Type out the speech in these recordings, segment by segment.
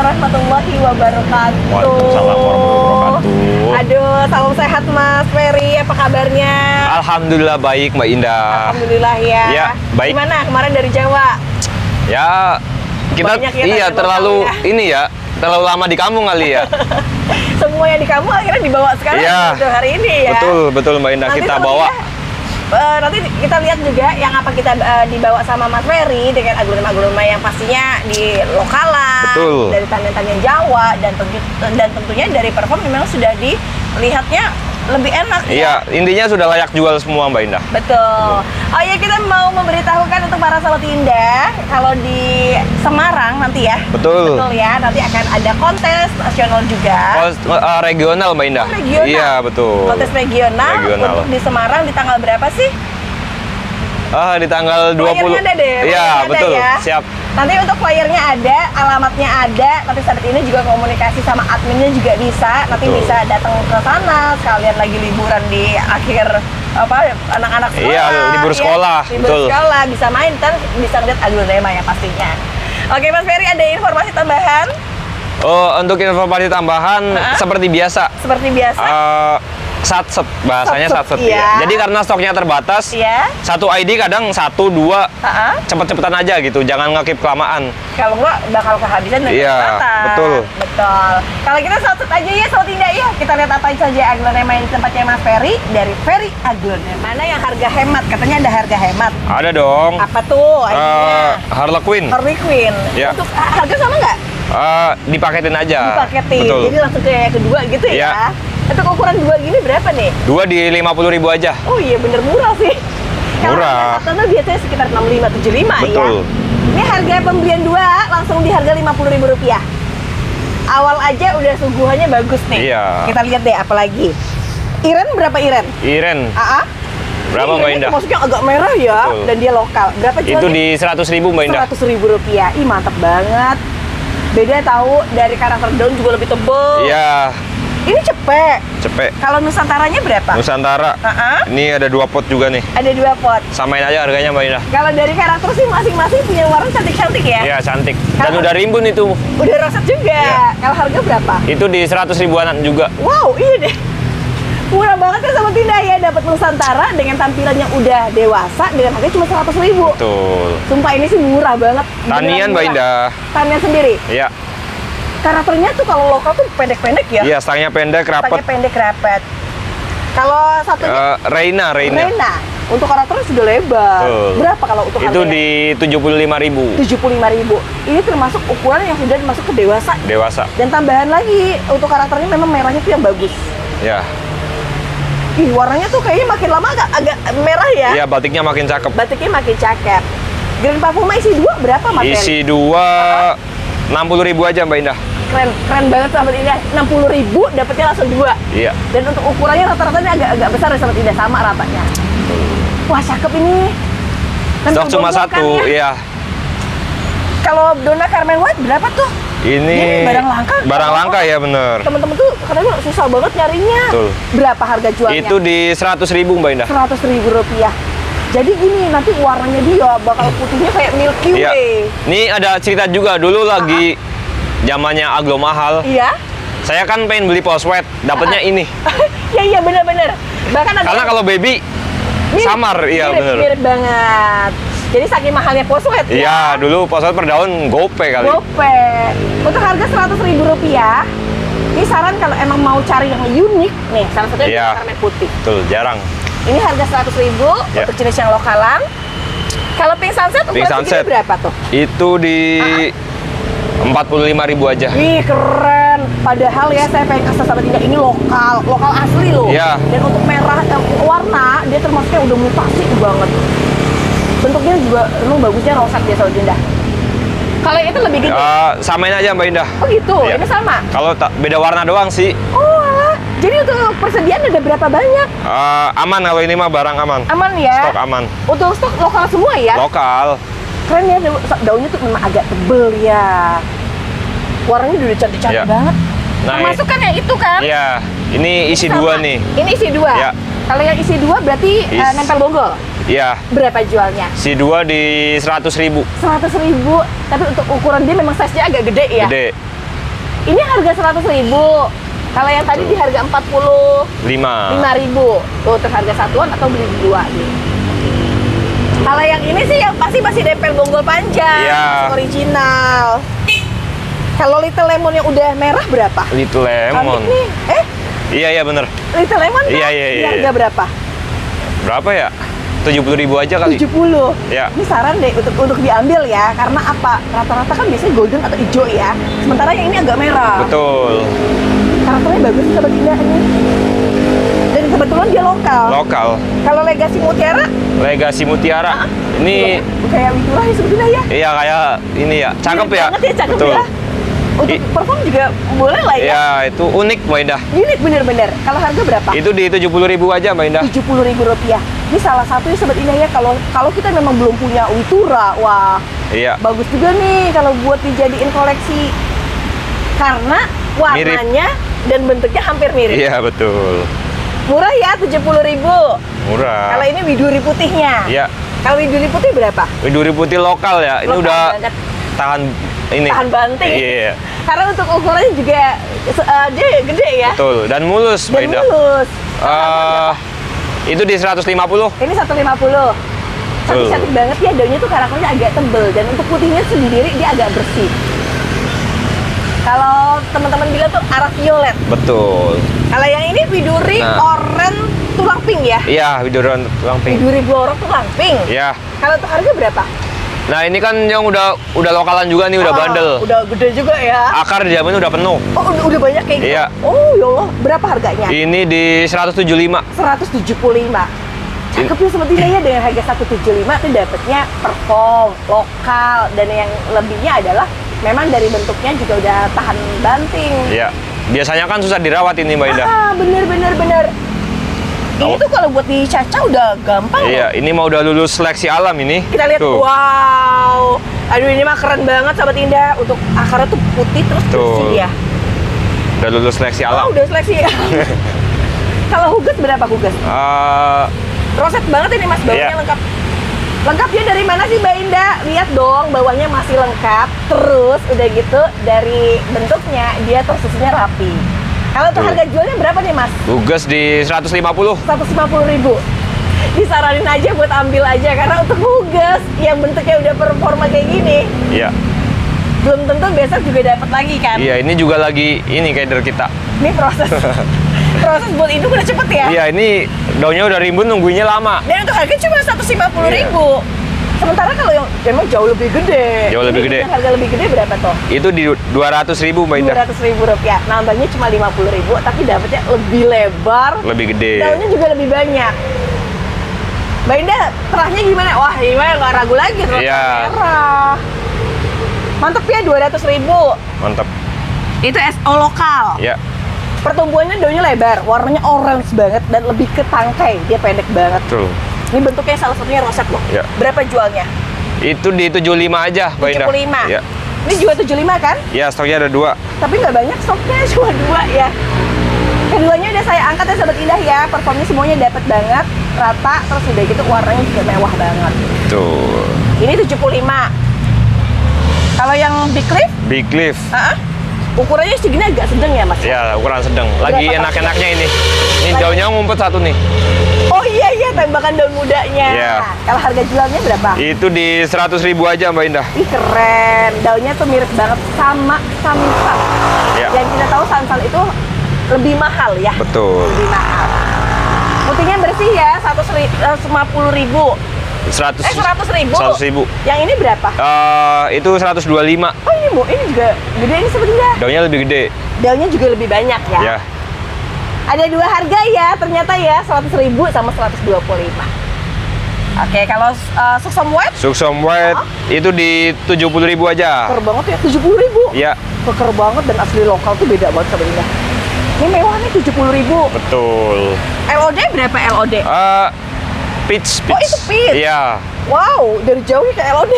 warahmatullahi wabarakatuh. Waalaikumsalam warahmatullahi wabarakatuh. Aduh, salam sehat Mas Ferry, apa kabarnya? Alhamdulillah baik Mbak Indah. Alhamdulillah ya. Ya, baik. Gimana kemarin dari Jawa? Ya, kita Banyak ya iya tadi terlalu lokal ya. ini ya, terlalu lama di kampung kali ya. Semua yang di kamu akhirnya dibawa sekarang Iya. untuk hari ini ya. Betul Mbak Indah, Nanti kita sepertinya, bawa. nanti kita lihat juga yang apa kita dibawa sama Mas Ferry dengan aglonema-aglonema yang pastinya di lokalan, Betul. dari tanian-tanian Jawa dan tentunya dari perform memang sudah dilihatnya lebih enak Iya, ya. intinya sudah layak jual semua Mbak Indah. Betul. Oh ya, kita mau memberitahukan untuk para sahabat Indah kalau di Semarang nanti ya. Betul. Betul ya, nanti akan ada kontes nasional juga. Regional Mbak Indah. Oh, regional. Iya, betul. Kontes regional, Regional. untuk di Semarang di tanggal berapa sih? Di tanggal 20. Flyernya ada deh. Iya, flyernya ada betul. ya. Siap. Nanti untuk flyernya ada, alamatnya ada. Nanti saat ini juga komunikasi sama adminnya juga bisa. Nanti Betul. bisa datang ke sana sekalian lagi liburan di akhir anak-anak sekolah. Iya, libur ya. sekolah, Libur betul. sekolah bisa main kan, bisa lihat aglonema ya pastinya. Oke Mas Ferry, ada informasi tambahan Untuk informasi tambahan seperti biasa. seperti biasa? Satset, bahasanya Satset, satset iya. ya. Jadi karena stoknya terbatas, Iya. satu ID kadang 1, 2, Ha-ha. cepet-cepetan aja gitu, jangan ngekip kelamaan. Kalau enggak bakal kehabisan dan Iya, kesempatan. betul. Betul. Kalau kita satu aja ya, satu tidak ya. Kita lihat apa saja aglonema yang di tempatnya Mas Ferry dari Ferry Aglonema. Mana yang harga hemat? Katanya ada harga hemat. Ada dong. Apa tuh? ID-nya? Harlequin. Harley Quinn. Ya. Untuk harga sama nggak? Dipaketin aja. Dipaketin. Betul. Jadi langsung ke yang kedua gitu ya. Iya. Untuk ukuran dua gini berapa nih? 2 di 50.000 aja. Oh iya, bener murah sih. Murah. Kalau biasanya sekitar 65-75 ya. Betul. Ini harga pembelian dua langsung di harga Rp50.000. Awal aja udah suguhannya bagus nih. Iya. Kita lihat deh apa lagi. Iren berapa Iren? Iren. AA? Berapa Mbak Indah? Maksudnya agak merah ya, Betul. dan dia lokal. Berapa jualnya? Itu di 100.000 Mbak Indah. Rp100.000. Ih, mantep banget. Beda tahu, dari karakter daun juga lebih tebel. Iya, Ini cepet. cepet. Kalau Nusantaranya berapa? Nusantara. AA? Ini ada 2 pot juga nih. Ada 2 pot. Samain aja harganya Mbak Indah. Kalau dari karakter sih masing-masing punya warna cantik-cantik ya. Iya, cantik. Dan Kalau- udah rimbun itu. Udah roset juga. Iya. Kalau harga berapa? Itu di 100 ribuanan juga. Wow, iya deh. Murah banget ya sama Tinda ya, dapat Nusantara dengan tampilan yang udah dewasa dengan harga cuma 100.000. Betul. Sumpah ini sih murah banget. Tanian Beneran Mbak murah. Indah. Tanian sendiri. Iya. Karakternya tuh kalau lokal tuh pendek-pendek ya. Iya, stangnya pendek, Stangnya rapet. pendek rapet. Kalau satunya Reina. Rena, untuk karakternya sudah lebar. Betul. Berapa kalau untuk Itu harganya? di 75.000 75.000. Ini termasuk ukuran yang sudah masuk ke dewasa. dewasa. Dan tambahan lagi untuk karakternya memang merahnya tuh yang bagus. Ya. Ih, warnanya tuh kayaknya makin lama agak merah ya. Iya, batiknya makin cakep. Batiknya makin cakep. Grand Parfuma isi 2 berapa Mas Ferry? Isi 2 60.000 aja Mbak Indah. Keren banget sahabat Indah. 60.000 dapetnya langsung 2. Iya. Dan untuk ukurannya rata-rata ini agak besar ya sahabat Indah, sama ratanya. Wah, cakep ini. Dan Stok cuma terbongkar satu, ya. iya. Kalau Donna Carmen White berapa tuh? Ini barang langka. Barang langka ya bener. Temen-temen tuh katanya susah banget nyarinya. Betul. Berapa harga jualnya? Itu di 100.000 Mbak Indah. Rp100.000. Jadi gini, nanti warnanya dia bakal putihnya kayak Milky Iya. Way. Ini ada cerita juga dulu lagi zamannya aglo mahal. Iya? Saya kan pengen beli poswet, dapatnya ini. Iya benar-benar. Bahkan ada Karena kalau baby samar, iya bener. Mirip banget. Jadi saking mahalnya poswet ya. Iya, dulu poswet per daun gope kali. Gope. Untuk harga Rp100.000. Ini saran kalau emang mau cari yang unik nih, salah satunya Iya. Carmen putih. Betul, jarang. Ini harga Rp100.000 Ya. untuk jenis yang lokalan. Kalau Pink Sunset Pink ukuran segini Sunset. berapa tuh? Itu di 45.000 aja. Wih, keren. Padahal ya saya pengen kasih sahabat Indah ini lokal asli loh. Iya. Dan untuk merah warna dia termasuknya udah mutasi banget. Bentuknya juga bagusnya roset ya sahabat Indah. Kalau itu lebih gede. Samain aja Mbak Indah. Oh gitu, Iya. ini sama. Kalau beda warna doang sih. Oh alah. Jadi untuk persediaan ada berapa banyak? Aman kalau ini mah barang aman. Aman ya? Stok aman. Untuk stok lokal semua ya? Lokal. Keren ya, daunnya tuh memang agak tebel ya. Warnanya udah cantik-cantik Iya. banget. Nah, Termasuk kan yang itu kan? Iya, ini isi Sama. 2 nih. Ini isi 2? Iya. Kalau yang isi 2 berarti nempel bonggol? Iya, Berapa jualnya? isi 2 di 100.000. 100.000, tapi untuk ukuran dia memang size-nya agak gede ya? Gede. Ini harga 100.000. Kalau yang tadi di harga 45.000. Tuh, untuk harga satuan atau beli dua nih. Kalau yang ini sih yang pasti masih nempel bonggol panjang, Iya. original. Kalau Little Lemon yang udah merah berapa? Little Lemon. Nih, Iya bener. Little Lemon kan? Iya. Di harga berapa? Berapa ya? 70.000 aja kali. 70. Ya. Ini saran deh untuk diambil ya, karena apa? Rata-rata kan biasanya golden atau hijau ya. Sementara yang ini agak merah. Betul. Karakternya bagus sih Sobat Indah ini. Dan kebetulan dia lokal. Lokal. Kalau Legacy Mutiara, Legacy Mutiara. Ini kayak Witura ya sebetulnya ya. iya kayak ini ya. Cakep Mirip ya. banget ya, cakep Betul. ya. Untuk perform juga boleh lah ya. Ya, itu unik Mbak Indah. Unik bener-bener. Kalau harga berapa? Itu di 70.000 aja Mbak Indah. Rp70.000. Ini salah satu ya Sobat Indah ya, kalau kita memang belum punya Witura, wah Iya. bagus juga nih kalau buat dijadiin koleksi. Karena warnanya dan bentuknya hampir mirip. Iya, betul. Murah ya, 70.000. Murah. Kalau ini widuri putihnya. Iya. Kalau widuri putih berapa? Widuri putih lokal ya. Ini Lokal udah banget. tahan ini. Tahan banting. Iya. Karena untuk ukurannya juga dia gede ya. Betul. Dan mulus Mbak Dan Indah. mulus. Itu di 150. Ini 150. Cantik-cantik banget ya, daunnya tuh karakternya agak tebel. Dan untuk putihnya sendiri dia agak bersih. Kalau teman-teman bilang tuh arah violet. Betul. Kalau yang ini widuri oranye tulang pink ya? Iya, widuri tulang pink. Widuri blorok tulang pink. Iya. Kalau untuk harga berapa? Nah, ini kan yang udah lokalan juga nih, udah bandel. Udah gede juga ya. Akar dijamin udah penuh. Oh, udah banyak kayak gitu? Iya. Oh, ya Allah. Berapa harganya? Ini di 175. 175. Cakep ya Sobat Indah ya, dengan harga 175 tuh dapetnya perform, lokal, dan yang lebihnya adalah memang dari bentuknya juga udah tahan banting. Iya. Biasanya kan susah dirawat ini Mbak Indah. Bener. Ini tuh kalau buat dicaca udah gampang. Iya, ini mau udah lulus seleksi alam ini. Kita lihat, Tuh. wow. Aduh, ini mah keren banget Sobat Indah. Untuk akarnya tuh putih terus bersih ya. Udah lulus seleksi alam. Oh, udah seleksi. Kalau Huges berapa Huges? Roset banget ini Mas, bawahnya Iya. lengkap. Lengkapnya dari mana sih Mbak Indah? Lihat dong, bawahnya masih lengkap. Terus udah gitu dari bentuknya dia tersusunnya rapi. Kalau untuk Tuh. harga jualnya berapa nih Mas? Huges di 150. 150.000. Disaranin aja buat ambil aja, karena untuk Huges yang bentuknya udah performa kayak gini, Iya. belum tentu besok juga dapat lagi kan? Iya, ini juga lagi ini kader kita. Ini proses buat induk udah cepet ya? Iya, ini daunnya udah rimbun nungguinnya lama. Dan untuk harga cuma 150.000. Sementara kalau yang emang jauh lebih gede. Jauh lebih gede. Harga lebih gede berapa tuh? Itu di 200.000 Mbak Indah. Rp200.000. Nambahnya cuma 50.000, tapi dapatnya lebih lebar. Lebih gede. Daunnya juga lebih banyak. Mbak Indah, terahnya gimana? Wah, ini mah nggak ragu lagi, terah Iya. merah. Mantep ya, 200.000. Mantap. Itu SO lokal. Ya. Pertumbuhannya daunnya lebar, warnanya orange banget dan lebih ke tangkai, dia pendek banget. Betul. Ini bentuknya salah satunya roset loh. Ya. Berapa jualnya? Itu di 75 aja Mbak Indah. 75. Ya. Ini juga 75 kan? Ya, stoknya ada 2. Tapi nggak banyak, stoknya cuma 2 ya. Keduanya udah saya angkat ya Sobat Indah ya. Performnya semuanya dapat banget, rata, terus udah gitu warnanya juga mewah banget. Tuh. Ini 75. Kalau yang Big Leaf, Big Leaf. ukurannya segini agak sedang ya Mas? Ya, ukuran sedang. Lagi Berapa enak-enaknya ini. Ini Lagi- daunnya ngumpet satu nih. Oh iya, tembakan daun mudanya. Iya. Kalau harga jualnya berapa? Itu di 100.000 aja Mbak Indah. Ih keren, daunnya tuh mirip banget sama samsal. Ya. Yang kita tahu samsal itu lebih mahal ya. Betul. Lebih mahal. Putihnya bersih ya, 150.000. 100.000. 100.000. Yang ini berapa? Itu 125. Oh ini Bu, ini juga gede ini sebenarnya. Daunnya lebih gede. Daunnya juga lebih banyak ya. Ya. Ada 2 harga ya, ternyata ya, 100.000 sama 125. Oke, kalau Suksum White, Suksum White itu di 70.000 aja. keker banget ya, 70.000. Ya, Keker banget dan asli lokal tuh beda banget sebenarnya. Ini mewah nih 70.000. betul. LOD berapa LOD? Peach. Oh, itu peach. Iya. Wow, dari jauh ke LOD.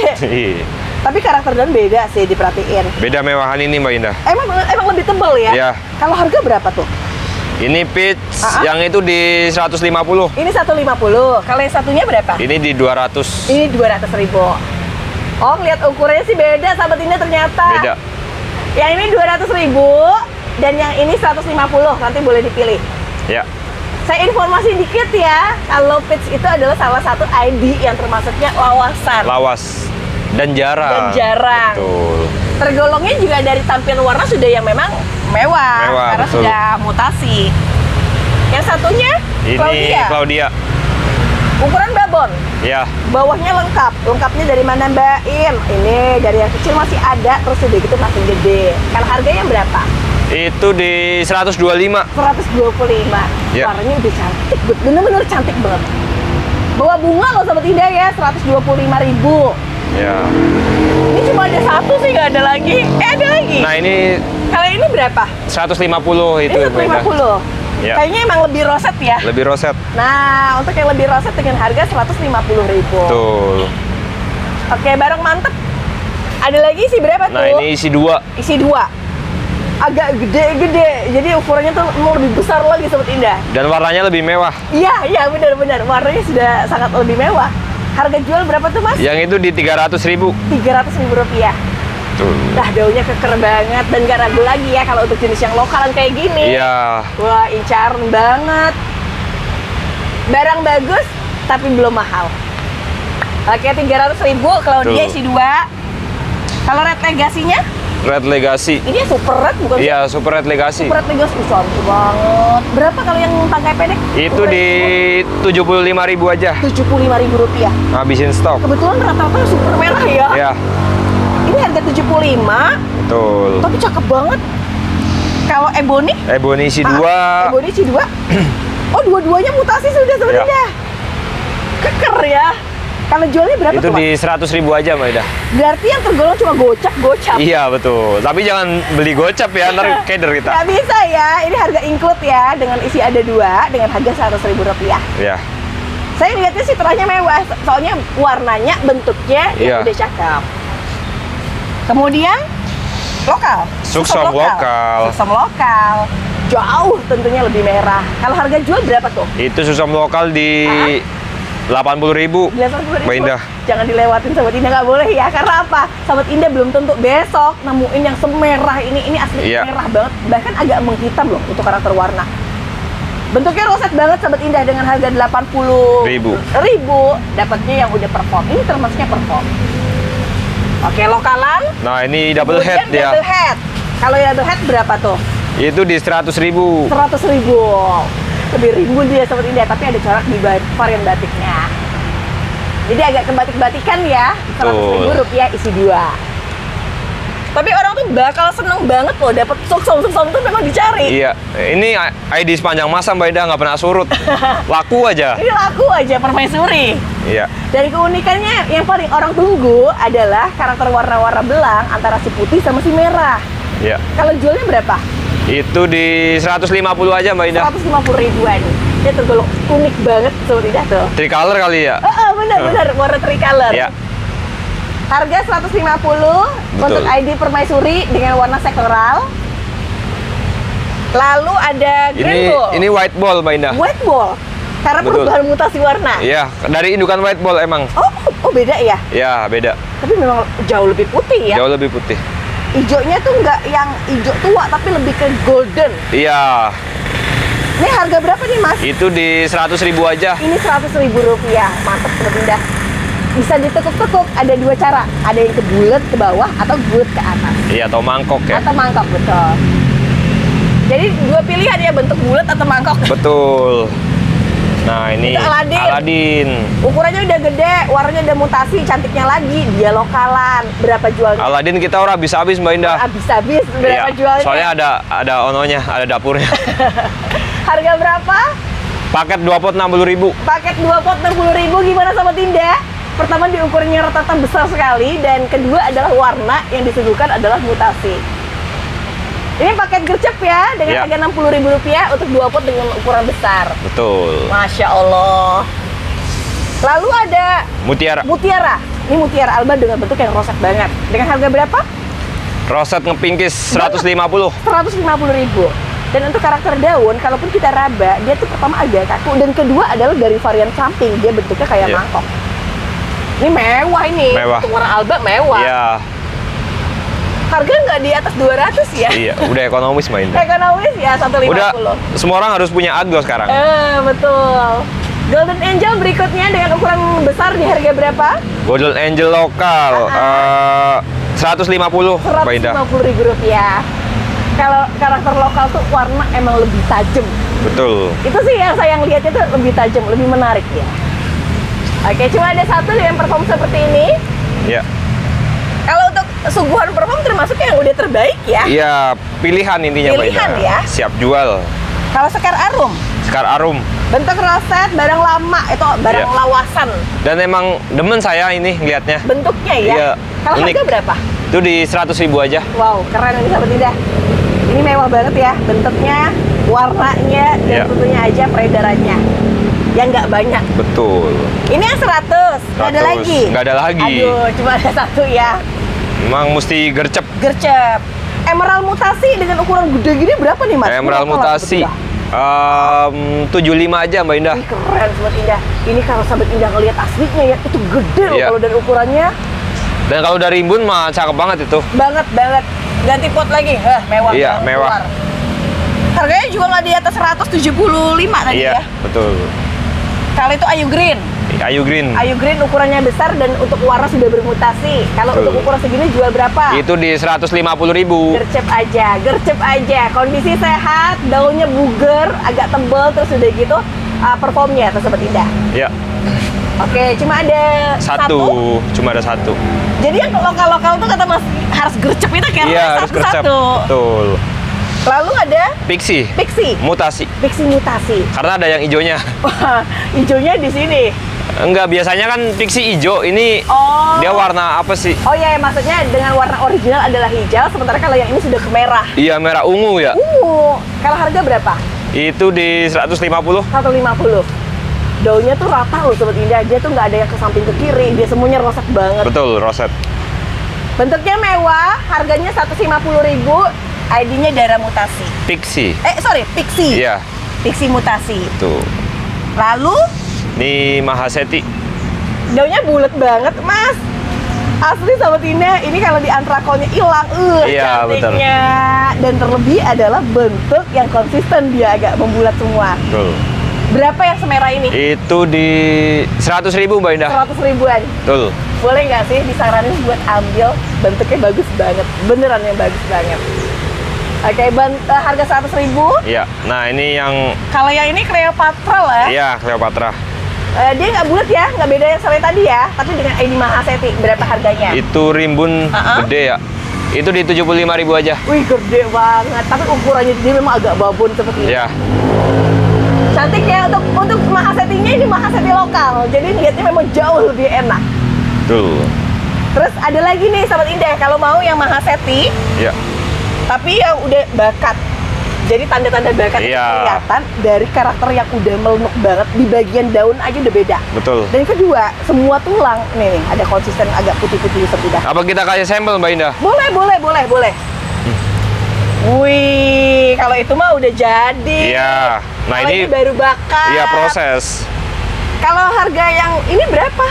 Tapi karakter daun beda sih, diperhatiin. Beda mewahan ini Mbak Indah. Emang lebih tebal ya? Iya. Kalau harga berapa tuh? Ini peach yang itu di 150. Ini 150. Kalau yang satunya berapa? Ini di 200. Ini 200.000. Oh, lihat ukurannya sih beda, sahabat ini ternyata. Beda. Yang ini 200.000 dan yang ini 150, nanti boleh dipilih. Ya. Saya informasi dikit ya, kalau pitch itu adalah salah satu ID yang termasuknya lawasan. Lawas dan jarang. Betul. Tergolongnya juga dari tampilan warna sudah yang memang mewah karena betul. sudah mutasi. Yang satunya Ini Claudia. Ukuran babon. Ya. Bawahnya lengkap. Lengkapnya dari mana Mbak Im? Ini dari yang kecil masih ada, terus udah gitu makin gede. Kalau harganya berapa? Itu di 125. 125. Ya. Warnanya udah cantik, bener-bener cantik banget. Bawa bunga loh Sobat Indah ya, 125.000. Ya. Ini cuma ada satu sih, nggak ada lagi. Ada lagi. Nah, ini Kalau ini berapa? 150 itu. Ini 150. Ya. Kayaknya emang lebih roset ya. Lebih roset. Nah, untuk yang lebih roset dengan harga 150.000. Betul. Oke, barang mantep. Ada lagi isi berapa tuh? Nah, ini isi 2. Isi 2. Agak gede-gede. Jadi ukurannya tuh mau lebih besar lagi Sobat Indah. Dan warnanya lebih mewah. Iya, benar-benar. Warnanya sudah sangat lebih mewah. Harga jual berapa tuh, Mas? Yang itu di 300.000. 300.000 rupiah. Tuh. Nah, daunnya keker banget dan gak ragu lagi ya kalau untuk jenis yang lokalan kayak gini. Iya. Wah, incaran banget. Barang bagus tapi belum mahal. Oke, 300.000 kalau dia isi 2. Kalau red legasinya? Red Legacy. Ini super red bukan? Iya, Super Red Legacy. Super red legasi cantik banget. Berapa kalau yang tangkai pendek? Itu di 75.000 aja. 75.000 rupiah. Habisin stok. Kebetulan rata-rata super merah ya. Iya. Ini harga 75, Betul. tapi cakep banget. Kalau Ebony? Ebony isi 2. Ebony isi 2. Oh, dua-duanya mutasi sudah sebenarnya. Ya. Keker ya. Kalau jualnya berapa Itu tuh, Mas? di 100.000 aja, Mbak Ida. Berarti yang tergolong cuma gocap. Iya, betul. Tapi jangan beli gocap ya, ntar keder kita. Nggak bisa ya. Ini harga include ya, dengan isi ada 2 dengan harga 100.000 rupiah. Iya. Saya lihatnya sih terahnya mewah, soalnya warnanya, bentuknya Iya. yang udah cakep. Kemudian lokal. Suksum lokal. Suksum lokal. Jauh tentunya lebih merah. Kalau harga jual berapa tuh? Itu susam lokal di 80.000. 80.000. Mbak Indah. Jangan dilewatin Sobat Indah, nggak boleh ya. Karena apa? Sobat Indah belum tentu besok nemuin yang semerah ini. Ini asli Iya. merah banget. Bahkan agak menghitam loh untuk karakter warna. Bentuknya roset banget Sobat Indah dengan harga 80.000. Dapatnya yang udah perform. Ini termasuknya perform. Oke, lokalan. Nah, ini double Kemudian head ya. double head. Kalau yang double head berapa tuh? Itu di 100.000. 100.000. Lebih rimbun dia Sobat Indah, tapi ada corak di varian batiknya. Jadi agak kebatik-batikan ya. 100.000 rupiah isi 2. Tapi orang tuh bakal seneng banget loh dapat suksum tuh memang dicari. Iya, ini ID sepanjang masa Mbak Ida nggak pernah surut. Laku aja. Ini laku aja permaisuri. Iya. Dan keunikannya yang paling orang tunggu adalah karakter warna-warna belang antara si putih sama si merah. Iya. Kalau jualnya berapa? Itu di 150 aja Mbak Ida. 150.000-an. Dia tergolong unik banget Sobat Indah tuh. Tricolor kali ya? Benar warna tricolor. Iya. Harga 150 untuk ID permaisuri dengan warna sektoral. Lalu ada green ball. Ini white ball Mbak Indah. White ball. Karena Betul. perubahan mutasi warna. Iya, dari indukan white ball emang. Oh beda ya? Ya, beda. Tapi memang jauh lebih putih ya. Jauh lebih putih. Ijonya tuh nggak yang ijo tua tapi lebih ke golden. Iya. Ini harga berapa nih Mas? Itu di 100.000 aja. Ini 100.000 rupiah. Mantap Sobat Indah. Bisa ditekuk-tekuk, ada 2 cara. Ada yang ke bulat ke bawah atau bulat ke atas. Iya, atau mangkok ya. Atau mangkok, betul. Jadi 2 pilihan ya, bentuk bulat atau mangkok. Betul. Nah, ini Itu Aladin. Ukurannya udah gede, warnanya udah mutasi, cantiknya lagi. Dia lokalan. Berapa jualnya? Aladin kita ora habis-habis Mbak Indah. Habis-habis berapa Iya, jualnya? soalnya ada ononya, ada dapurnya. Harga berapa? Paket 2 pot 60.000. Paket 2 pot 60.000 gimana Sobat Indah? Pertama diukurnya rata-rata besar sekali, dan kedua adalah warna yang disuguhkan adalah mutasi. Ini paket gercep ya, dengan harga 60.000 rupiah untuk 2 pot dengan ukuran besar. Betul. Masya Allah. Lalu ada Mutiara. Mutiara. Ini Mutiara Alba dengan bentuk yang roset banget. Dengan harga berapa? Roset ngepingkis 150. 150.000. Dan untuk karakter daun, kalaupun kita raba, dia tuh pertama agak kaku, dan kedua adalah dari varian samping, dia bentuknya kayak mangkok. Ini mewah ini. Mewah. Untuk warna Alba mewah. Iya. Harga nggak di atas 200 ya? Iya, udah ekonomis Mbak Indah. Ekonomis ya 150. Udah, semua orang harus punya Aglo sekarang. Betul. Golden Angel berikutnya dengan ukuran besar di harga berapa? Golden Angel lokal 150 Mbak Indah. 150.000 rupiah. Kalau karakter lokal tuh warna emang lebih tajam. Betul. Itu sih yang saya lihatnya tuh lebih tajam, lebih menarik ya. Oke, cuma ada satu dengan perform seperti ini. Ya. Kalau untuk suguhan perform termasuk yang udah terbaik ya. Iya, pilihan intinya Mbak Pilihan Indah. ya. Siap jual. Kalau Sekar Arum, Sekar Arum. bentuk roset, barang lama, itu barang Iya. lawasan. Dan emang demen saya ini ngeliatnya. Bentuknya ya. Iya, Kalau unik. harga berapa? Itu di 100.000 aja. Wow, keren ini sahabat Indah. Ini mewah banget ya, bentuknya, warnanya, dan Iya. tentunya aja peredarannya. Yang nggak banyak. Betul. Ini yang 100, nggak ada 100, lagi. nggak ada lagi. Aduh, cuma ada satu ya. Emang mesti gercep. Gercep. Emerald mutasi dengan ukuran gede gini berapa nih Mas? Emerald Berapa lah, mutasi. Sahabat Indah? 75 aja Mbak Indah. Ini keren sahabat Indah. Ini kalau sahabat Indah ngelihat aslinya ya, itu gede loh Iya. kalau dari ukurannya. Dan kalau dari rimbun mah cakep banget itu. Banget. Ganti pot lagi. Mewah. Iya, banget mewah. keluar. Harganya juga nggak di atas 175 tadi Iya, ya. betul. Kalau itu Ayu Green. Ayu Green. Ayu Green ukurannya besar dan untuk warna sudah bermutasi. Kalau Betul. untuk ukuran segini jual berapa? Itu di 150.000. Gercep aja. Kondisi sehat, daunnya buger, agak tebal, terus udah gitu performnya atau seperti Indah. Ya, Oke, cuma ada satu. Cuma ada satu. Jadi yang lokal-lokal tuh kata Mas harus gercep itu kayak Iya, harus gercep. satu-satu. Betul. Lalu ada Pixie. Pixie Mutasi. mutasi. Karena ada yang hijaunya. Wah, hijaunya di sini. Enggak, biasanya kan Pixie hijau. Ini Oh. dia warna apa sih? Oh iya, maksudnya dengan warna original adalah hijau, sementara kalau yang ini sudah ke merah. Iya, merah ungu ya. Kalau harga berapa? Itu di 150. 150. Daunnya tuh rata loh Sobat Indah, dia tuh nggak ada yang ke samping ke kiri, dia semuanya roset banget. Betul, roset. Bentuknya mewah, harganya 150.000, ID-nya darah mutasi. Pixie. Pixie. Iya, Pixie mutasi. tuh. Lalu Ini Mahaseti. daunnya bulat banget, Mas. Asli Sobat Indah, ini kalau di antrakolnya hilang, Iya, cantiknya. Dan terlebih adalah bentuk yang konsisten, dia agak membulat semua. Betul. Berapa yang semerah ini? Itu di 100.000 Mbak Indah. 100 ribuan. Betul. Boleh nggak sih disaranin buat ambil, bentuknya bagus banget, beneran yang bagus banget. Oke, harga 100.000. Iya. Nah, ini yang Kalau yang ini Cleopatra lah. iya Cleopatra. Dia nggak bulat ya, nggak beda yang selain tadi ya, tapi dengan ID Mahaseti. Berapa harganya? Itu rimbun gede ya. Itu di 75.000 aja. Wih, gede banget. Tapi ukurannya dia memang agak babon seperti ini. Iya. Cantik ya, untuk Mahasetinya ini Mahaseti lokal. Jadi lihatnya memang jauh lebih enak. Betul. Terus ada lagi nih Sobat Indah, kalau mau yang Mahaseti, Iya. tapi yang udah bakat. Jadi tanda-tanda bakat itu Iya. kelihatan dari karakter yang udah melenuk banget, di bagian daun aja udah beda. Betul. Dan yang kedua, semua tulang nih ada konsisten agak putih-putih seperti dah. Apa kita kasih sampel Mbak Indah? Boleh. Wih, kalau itu mah udah jadi. Iya. Nah, Kalau ini baru bakat. iya proses. Kalau harga yang ini berapa?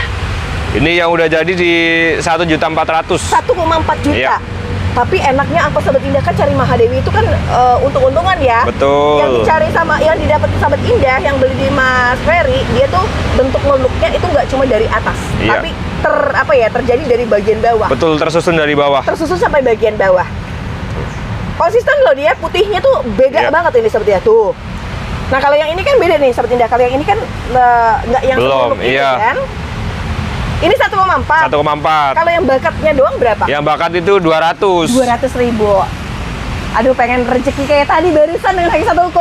Ini yang udah jadi di 1.400.000. 1,4 juta. Iya. Tapi enaknya apa Sobat Indah, kan cari Mahadewi itu kan untung-untungan ya. Betul. Yang dicari sama yang didapetin Sobat Indah yang beli di Mas Ferry, dia tuh bentuk meluknya itu nggak cuma dari atas, Iya. tapi terjadi dari bagian bawah. Betul, tersusun dari bawah. Tersusun sampai bagian bawah. Konsisten loh dia, putihnya tuh beda Iya. banget ini Sobat Indah tuh. Nah kalau yang ini kan beda nih Sobat Indah, kalau yang ini kan nggak yang Belum, semeluk ini iya. kan. Ini 1,4. 1,4. Kalau yang bakatnya doang berapa? Yang bakat itu 200. 200.000. Aduh, pengen rezeki kayak tadi barusan dengan harga 1,4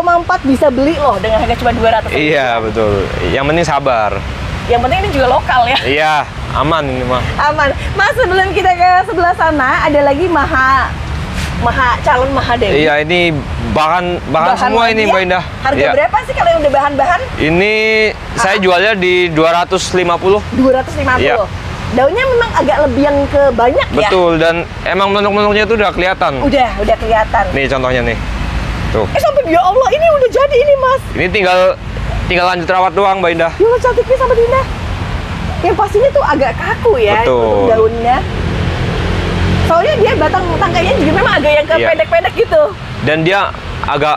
bisa beli loh dengan harga cuma 200.000. Iya, betul. Yang penting sabar. Yang penting ini juga lokal ya. Iya, aman ini mah. Aman. Mas, sebelum kita ke sebelah sana ada lagi calon Mahadewi. Iya, ini bahan semua lagi ini ya? Mbak Indah. Harga Iya. berapa sih kalau yang udah bahan-bahan? Ini saya jualnya di 250. 250. Iya. Daunnya memang agak lebih yang ke banyak ya. Betul, dan emang menuk-menuknya itu udah kelihatan. Udah kelihatan. Nih contohnya nih. Tuh. Sampai ya Allah, ini udah jadi ini, Mas. Ini tinggal lanjut rawat doang Mbak Indah. Ya Allah, cantiknya sama Dina. Yang pastinya tuh agak kaku ya Betul. untuk daunnya. Soalnya dia batang tangkainya juga memang agak yang ke Iya. pendek-pendek gitu. Dan dia agak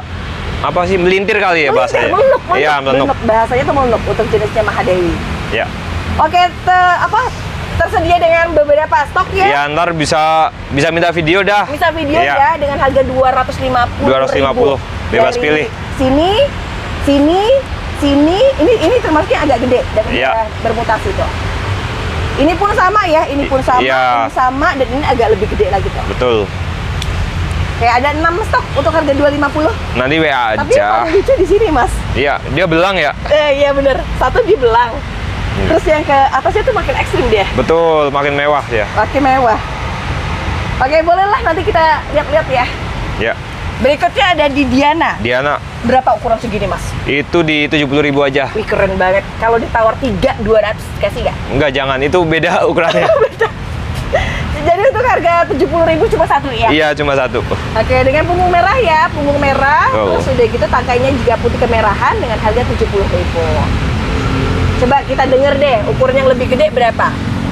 apa sih, melintir kali ya bahasanya. Melunuk. Iya, melunuk. Bahasanya tuh melunuk untuk jenisnya Mahadewi. Ya. Oke, tersedia dengan beberapa stok ya? Ya, ntar bisa minta video dah. Bisa video Iya. ya dengan harga 250.000. 250, bebas Dari pilih. Sini, ini termasuknya agak gede dan Iya. udah bermutasi tuh. Ini pun sama ya, ini pun sama, Iya. ini sama, dan ini agak lebih gede lagi tuh. Betul. Kayak ada 6 stok untuk harga 250. Nanti WA Tapi yang aja. paling lucu di sini, Mas. Iya, dia belang ya. Iya bener, satu dibelang. Terus yang ke atasnya tuh makin ekstrim dia, Betul, makin mewah ya. makin mewah. Oke, bolehlah nanti kita lihat-lihat ya. Ya. Berikutnya ada di Diana. Diana, Berapa ukuran segini, Mas? itu di 70.000 aja. Wih, keren banget. Kalau ditawar 3.200 kasih nggak? Enggak, jangan, itu beda ukurannya. Jadi untuk harga 70.000 cuma satu ya? Iya, cuma satu. Oke, dengan punggung merah ya, punggung merah. Oh. Terus udah gitu tangkainya juga putih kemerahan dengan harga 70.000. Coba kita denger deh, ukuran yang lebih gede berapa?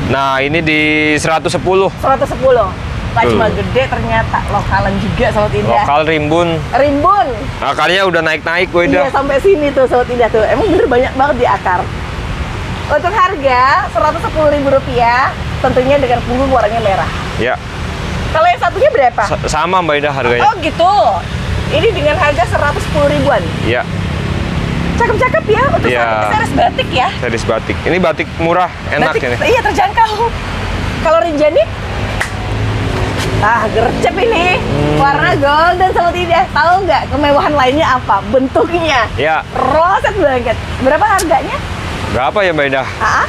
Nah, ini di 110. 110. Nggak cuma gede ternyata, lokalan juga Sobat Indah. Lokal rimbun. Rimbun. Akarnya udah naik-naik, gue Iya, dah. sampai sini tuh Sobat Indah tuh. Emang bener banyak banget di akar. Untuk harga Rp110.000, tentunya dengan punggung warnanya merah. Ya, Kalau yang satunya berapa? sama Mbak Ida harganya. Oh gitu. Ini dengan harga 110.000-an. Iya, Cakep-cakep ya untuk Iya. series batik ya. series batik. Ini batik murah, enak Batik, ini. iya terjangkau. Kalau Rinjani, gercep ini. Warna golden Sobat Indah. Tahu nggak kemewahan lainnya apa? Bentuknya. Ya, Roset banget. Berapa harganya? berapa ya Mbak Ida? Ah,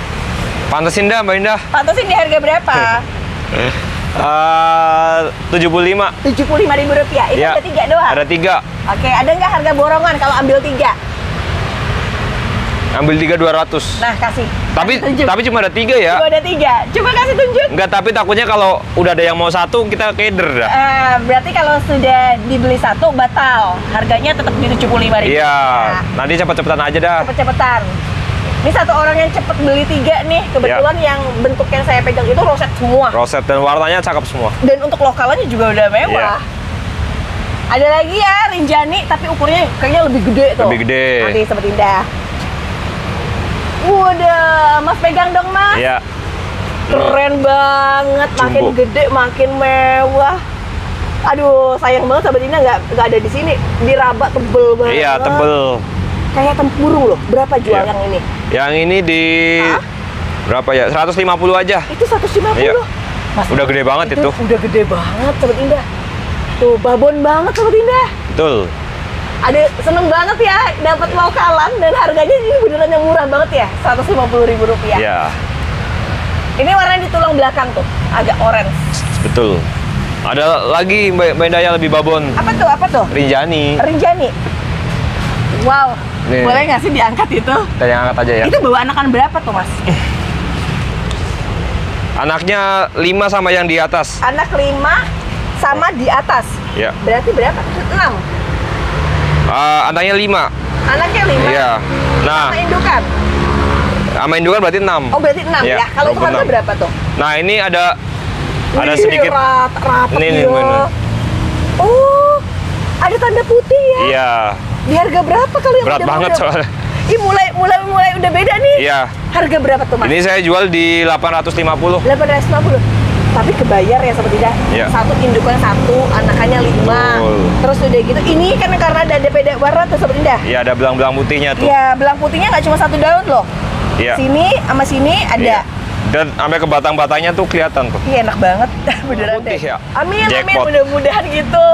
Pantesin dah Mbak Ida. pantasin di harga berapa? 75. Rp75.000. Ini Ya, ada 3 doang. ada 3. Oke, ada nggak harga borongan kalau ambil 3? Ambil 3 200. Nah, kasih. Tapi Kasih tunjuk. tapi cuma ada 3 ya. Cuma ada 3. Coba kasih tunjuk. Enggak, tapi takutnya kalau udah ada yang mau satu kita keder dah. Berarti kalau sudah dibeli satu batal. Harganya tetap di 75.000. Iya, Nah, nanti cepet-cepetan aja dah. cepet-cepetan. Ini satu orang yang cepet beli 3 nih. Kebetulan yang bentuk yang saya pegang itu roset semua. Roset dan warnanya cakep semua. Dan untuk lokalannya juga udah mewah. Iya. Ada lagi ya Rinjani, tapi ukurnya kayaknya lebih gede tuh. Lebih gede. Nanti Sobat Indah. Udah, Mas pegang dong Mas. Iya. Keren banget, makin Jumbo. gede makin mewah. Aduh, sayang banget Sobat Indah nggak ada di sini. Diraba tebel banget. Iya, tebel. Kayak tempurung loh. Berapa jual Iya. yang ini? Yang ini di Hah? berapa ya? 150 aja. Itu 150. Iya. Mas, Udah gede banget itu. Udah gede banget Sobat Indah. Tuh, babon banget Sobat Indah. Betul. Ada seneng banget ya dapat lokalan dan harganya ini beneran yang murah banget ya, Rp150.000. Iya, Ini warna di tulang belakang tuh, agak orange. betul. Ada lagi Mbak Daya lebih babon. Apa tuh? Apa tuh? Rinjani. Rinjani. Wow. Nih. Boleh nggak sih diangkat itu? Kita yang angkat aja ya. Itu bawa anakan berapa tuh Mas? Anaknya 5 sama yang di atas. Anak 5 sama di atas. Ya. Berarti berapa? 6. Anaknya 5. Anaknya 5. Iya. Nah, Sama indukan. sama indukan berarti 6. Oh berarti 6 Iya, ya. Kalau itu harga 26. berapa tuh? Nah, ini ada Wih, sedikit. rapat Ini, ya. ini. Oh, ada tanda putih ya. Iya. Di harga berapa kalau yang Berat udah banget model? soalnya. Ih, mulai udah beda nih. Iya. Harga berapa tuh Mas? Ini saya jual di 850. 850. Tapi kebayar ya Sobat Indah. Iya. Satu indukan 1, anakannya 5. Betul. Terus udah gitu, ini kan karena ada beda warna tuh Sobat Indah. Iya, ada belang-belang putihnya tuh. Iya, belang putihnya nggak cuma 1 daun loh. Iya. Sini sama sini ada. Iya. Dan sampai ke batang-batangnya tuh kelihatan tuh. Iya, enak banget. Beneran Putih deh. ya? Amin, amin. Jackpot. Mudah-mudahan gitu.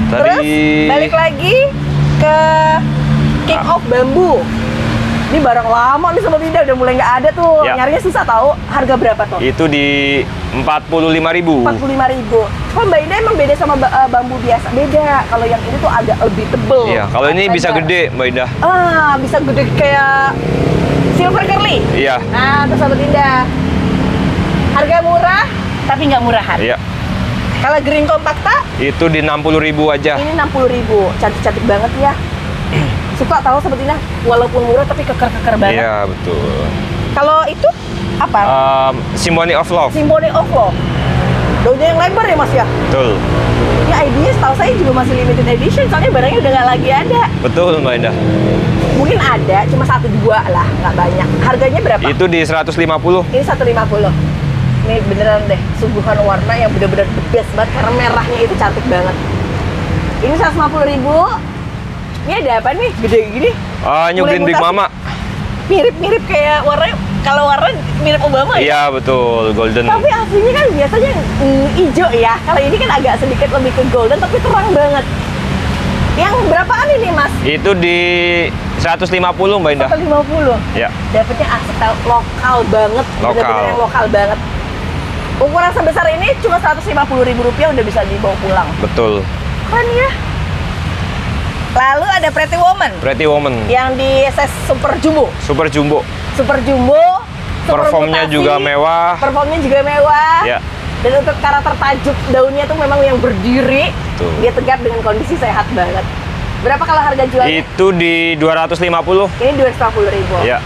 Terus balik lagi ke King of Bamboo. Ini barang lama nih Sobat Indah, udah mulai nggak ada tuh. Ya. Nyarinya susah tahu. Harga berapa tuh? Itu di 45.000. 45.000. Kok Mbak Ida emang beda sama bambu biasa? Beda. Kalau yang ini tuh agak lebih tebel. Iya, kalau ini bisa Lebar. gede, Mbak Indah. Bisa gede kayak silver curly. Iya. Nah, tuh Sobat Indah. Harga murah, tapi nggak murahan. Iya. Kalau green compacta, Itu di 60.000 aja. ini 60.000. Cantik-cantik banget ya. Suka tahu Sobat Indah, walaupun murah tapi keker-keker banget. Iya, betul. Kalau itu apa? Symphony of Love. Symphony of Love. Daunnya yang lebar ya Mas ya? Betul. Ini ID-nya setahu saya juga masih limited edition, soalnya barangnya udah nggak lagi ada. Betul Mbak Indah. Mungkin ada, cuma 1-2 lah, nggak banyak. Harganya berapa? Itu di 150. Ini 150. Ini beneran deh, suguhan warna yang bener-bener the best banget, karena merahnya itu cantik banget. Ini 150.000. Ini ada apa nih? Gede gini. New Mulai Green Big mutasi. Mama. Mirip-mirip kayak warnanya, kalau warna mirip Obama ya? Iya betul, golden. Tapi aslinya kan biasanya hijau ya. Kalau ini kan agak sedikit lebih ke golden, tapi terang banget. Yang berapaan ini Mas? Itu di 150 Mbak Indah. 150. Ya. Dapatnya aset lokal banget, Lokal. bener-bener yang lokal banget. Ukuran sebesar ini cuma Rp150.000 udah bisa dibawa pulang. Betul. Keren ya. Lalu ada Pretty Woman Pretty Woman. yang di size super jumbo. Super jumbo. Super jumbo. super Performnya mutasi, juga mewah. Performnya juga mewah. Ya. Dan untuk karakter tajuk daunnya tuh memang yang berdiri. Tuh. Dia tegak dengan kondisi sehat banget. Berapa kalau harga jualnya? Itu di 250. Ini 250.000. Ya.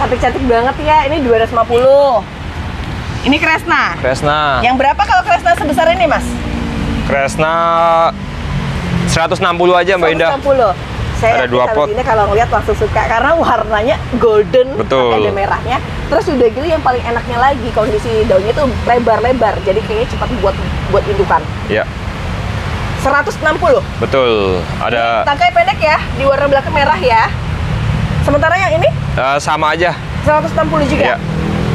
Cantik-cantik banget ya. Ini 250. Ini Kresna. Kresna. Yang berapa kalau Kresna sebesar ini, Mas? Kresna 160 aja Mbak Indah. 160. Saya Ada 2 pot. Ini kalau ngeliat langsung suka karena warnanya golden, Betul. ada merahnya. Terus udah gitu yang paling enaknya lagi kondisi daunnya tuh lebar-lebar. Jadi kayaknya cepat buat indukan. Ya. 160. Betul. Ada Tangkai pendek ya, di warna belakang merah ya. Sementara yang ini sama aja. 160 juga. Ya.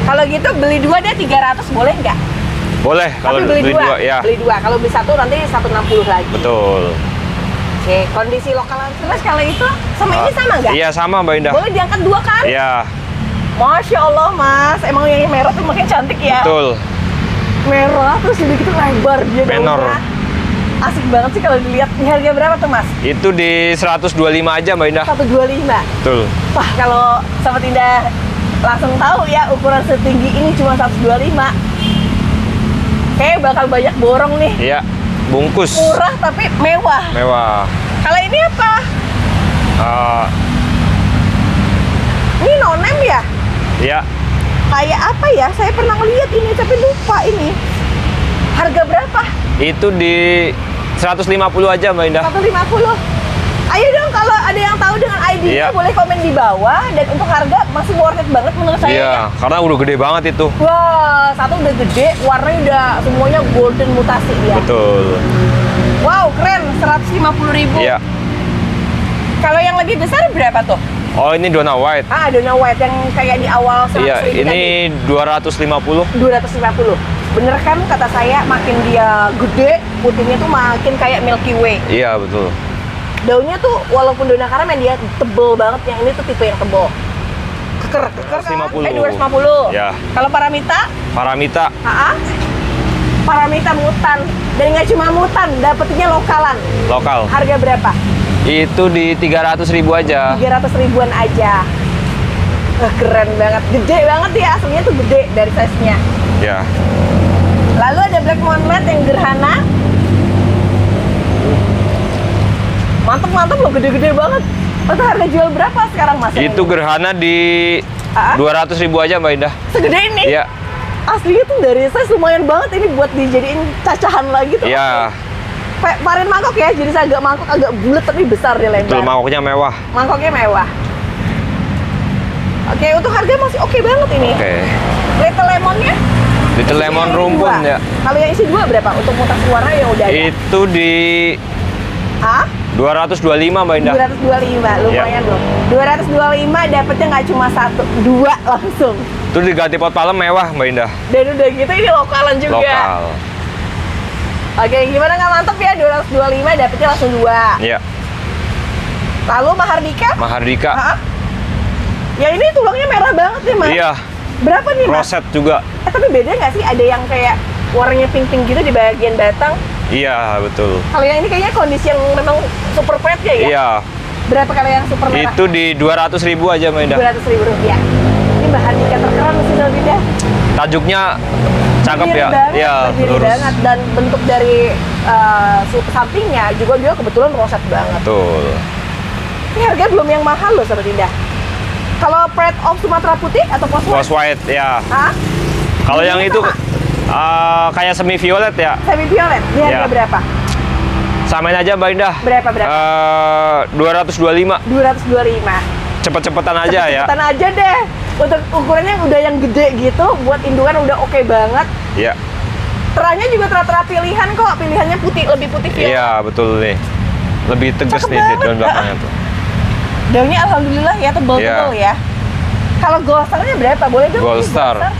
Kalau gitu beli 2 deh 300 boleh nggak? Boleh kalau Tapi beli 2. ya. Beli 2. Kalau beli 1 nanti 160 lagi. Betul. Oke, kondisi lokalan. Terus kalau itu sama ini sama nggak? Iya sama Mbak Indah. Boleh diangkat 2 kan? Iya, Masya Allah Mas, emang yang merah tuh makin cantik ya. betul. Merah terus udah gitu lebar dia Menor. daunnya. Asik banget sih kalau dilihat. Di harga berapa tuh Mas? Itu di 125 aja Mbak Indah. 125. Betul. Wah, kalau Sobat Indah langsung tahu ya ukuran setinggi ini cuma 125. Kayak bakal banyak borong nih. Iya, bungkus. Murah tapi mewah. Mewah. Kalau ini apa? Ini nonem ya? Iya, Kayak apa ya? Saya pernah ngeliat ini tapi lupa ini. Harga berapa? itu di 150 aja Mbak Indah. 150. Ayo dong kalau ada yang tahu dengan ID-nya Iya. boleh komen di bawah, dan untuk harga masih worth it banget menurut saya. Iya, karena udah gede banget itu. Wah, satu udah gede, warnanya udah semuanya golden mutasi ya. Betul. Wow, keren, 150.000. Iya. Kalau yang lebih besar berapa tuh? Oh, ini Donna White. Donna White yang kayak di awal Iya, 100.000 ini 250. tadi. 250. Bener kan kata saya, makin dia gede, putihnya tuh makin kayak Milky Way. Iya, betul. Daunnya tuh walaupun Donna Karam dia tebel banget, yang ini tuh tipe yang tebel. Keker kan? 250. 250. Ya. Kalau Paramita? Paramita. Paramita mutan. Dan nggak cuma mutan, dapetnya lokalan. Lokal. Harga berapa? Itu di 300.000 aja. 300 ribuan aja. Wah, keren banget. Gede banget ya, aslinya tuh gede dari size-nya. Ya. Lalu ada Black Moonlight yang gerhana. Mantep loh, gede-gede banget. Itu harga jual berapa sekarang Mas? Itu gerhana di 200.000 aja Mbak Indah. Segede ini? Iya. Aslinya tuh dari size lumayan banget ini buat dijadiin cacahan lagi tuh. Iya. Parin mangkok ya, jadi saya agak mangkok agak bulat tapi besar dia lebar. Betul, mangkoknya mewah. Mangkoknya mewah. Oke, untuk harga masih oke banget ini. Oke. Little Lemonnya? Little Isi Lemon yang rumpun dua. ya. Kalau yang isi 2 berapa untuk mutasi warna yang udah ada? Itu di 225 Mbak Indah. 225, lumayan loh. 225 dapetnya nggak cuma 1, 2 langsung. Itu diganti pot palem mewah Mbak Indah. Dan udah gitu ini lokalan juga. Lokal. Oke, gimana nggak mantep ya? 225 dapetnya langsung 2. Iya. Lalu Mahardika? Mahardika. Ya ini tulangnya merah banget nih Mas. Iya. Berapa nih Mas? Roset juga. Tapi beda nggak sih? Ada yang kayak warnanya pink-pink gitu di bagian batang. Iya, betul. Kalau yang ini kayaknya kondisi yang memang super pet ya? Iya. Berapa kalau yang super merah? Itu di 200.000 aja Mbak Indah. 200.000 rupiah. Ini Mahardika terkeren sih Sobidah. Tajuknya cakep ya. Iya, berdiri lurus. banget, dan bentuk dari sampingnya juga dia kebetulan roset banget. Betul. Ini harga belum yang mahal loh Sobat Indah. Kalau Pride of Sumatera Putih atau Post Post White ya. Hah? Kalau yang Ini itu sama? Kayak semi violet ya. Semi violet, di harga Ya. berapa? Samain aja Mbak Indah. Berapa? 225. 225. Cepet-cepetan aja ya. Cepetan aja deh. Untuk ukurannya udah yang gede gitu, buat indukan udah oke banget. Iya. Terangnya juga tera-tera pilihan kok, pilihannya putih, lebih putih violet. Iya, betul nih. Lebih tegas Cakep nih banget. daun belakangnya tuh. Daunnya alhamdulillah ya tebal-tebal ya. Kalau Gold Star-nya berapa? Boleh dong? Gold nih, Star. Iya,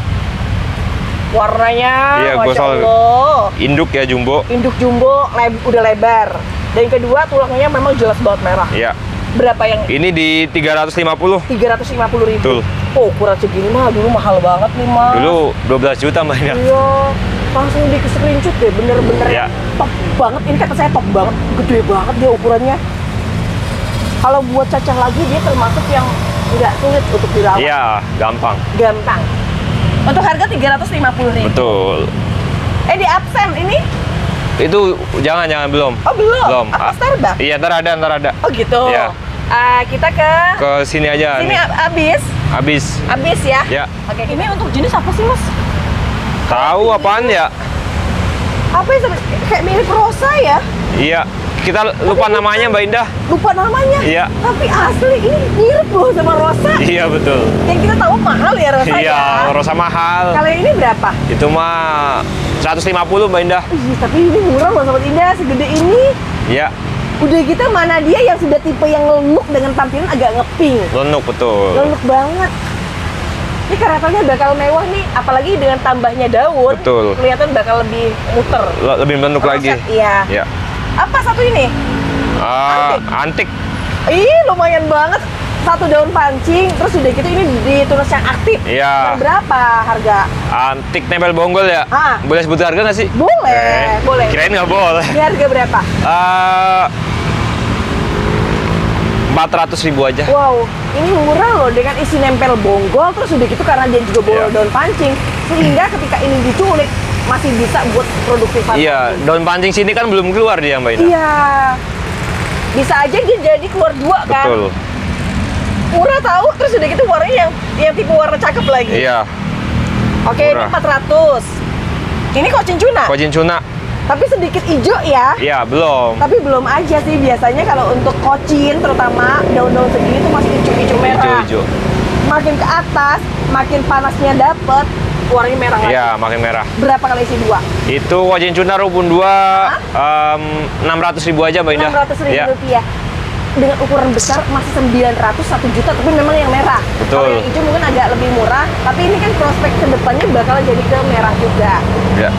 Warnanya, Masya Gold Star. Allah. Induk ya jumbo. Induk jumbo udah lebar. Dan yang kedua tulangnya memang jelas banget merah. Iya. Berapa yang Ini di 350. 350.000? Betul. Oh, ukuran segini mah dulu mahal banget nih, Mas. Dulu 12 juta Mbak Indah. Iya, langsung di screenshot deh, bener-bener Ya. yang top banget. Ini kata saya top banget, gede banget dia ukurannya. Kalau buat cacah lagi dia termasuk yang nggak sulit untuk dirawat, Iya, gampang. gampang. Untuk harga 350.000. Betul. Di absen ini? Itu jangan belum. Oh belum? Belum. Apa Starbucks? Iya, ntar ada. Oh gitu. Iya. Kita ke Ke sini aja sini nih. habis Habis. ya? Ya. Oke, ini untuk jenis apa sih, Mas? Tahu apaan ya? Apa yang kayak mirip rosa ya? Iya. Kita lupa namanya Mbak Indah. Lupa namanya. Iya. Tapi asli ini mirip loh sama rosa. Iya, betul. Yang kita tahu mahal ya rosa Iya, ya. rosa mahal. Kalau yang ini berapa? Itu mah 150 Mbak Indah. Ih, tapi ini murah loh Sobat Indah, segede ini. Iya, Udah gitu mana dia yang sudah tipe yang lenuk dengan tampilan agak ngeping. lenuk betul. Lenuk banget. Ini karakternya bakal mewah nih, apalagi dengan tambahnya daun. Betul. Kelihatan bakal lebih muter. Lebih lenuk lagi. Roset, iya. Iya. Apa satu ini? Antik. Ih, lumayan banget. Satu daun pancing, terus udah gitu ini ditulis yang aktif. Iya. Yang berapa harga? Antik nempel bonggol ya. Ah. Boleh sebut harga nggak sih? Boleh, boleh. Kirain nggak boleh. Ini harga berapa? 400.000 aja. Wow, ini murah loh dengan isi nempel bonggol, terus udah gitu karena dia juga bawa Iya. daun pancing, sehingga ketika ini diculik masih bisa buat produktifan. Iya, daun pancing sini kan belum keluar dia Mbak Ina. Iya. Bisa aja dia jadi keluar dua kan. Betul. Murah tahu, terus udah gitu warnanya yang tipe warna cakep lagi. Iya. Oke, ini murah. 400. Ini kocin cuna, Kocin cuna. tapi sedikit hijau ya. Iya, belum. Tapi belum aja sih, biasanya kalau untuk kocin terutama daun-daun segini tuh masih hijau-hijau merah. Hijau-hijau. Makin ke atas, makin panasnya dapet, warnanya merah lagi. Iya, makin merah. Berapa kali isi dua? Itu kocin cuna rubun 2 600.000 aja Mbak Indah. 600.000 Iya. rupiah. Dengan ukuran besar masih 900, 1 juta, tapi memang yang merah. Betul. Kalau yang hijau mungkin agak lebih murah, tapi ini kan prospek kedepannya bakal jadi ke merah juga. Iya.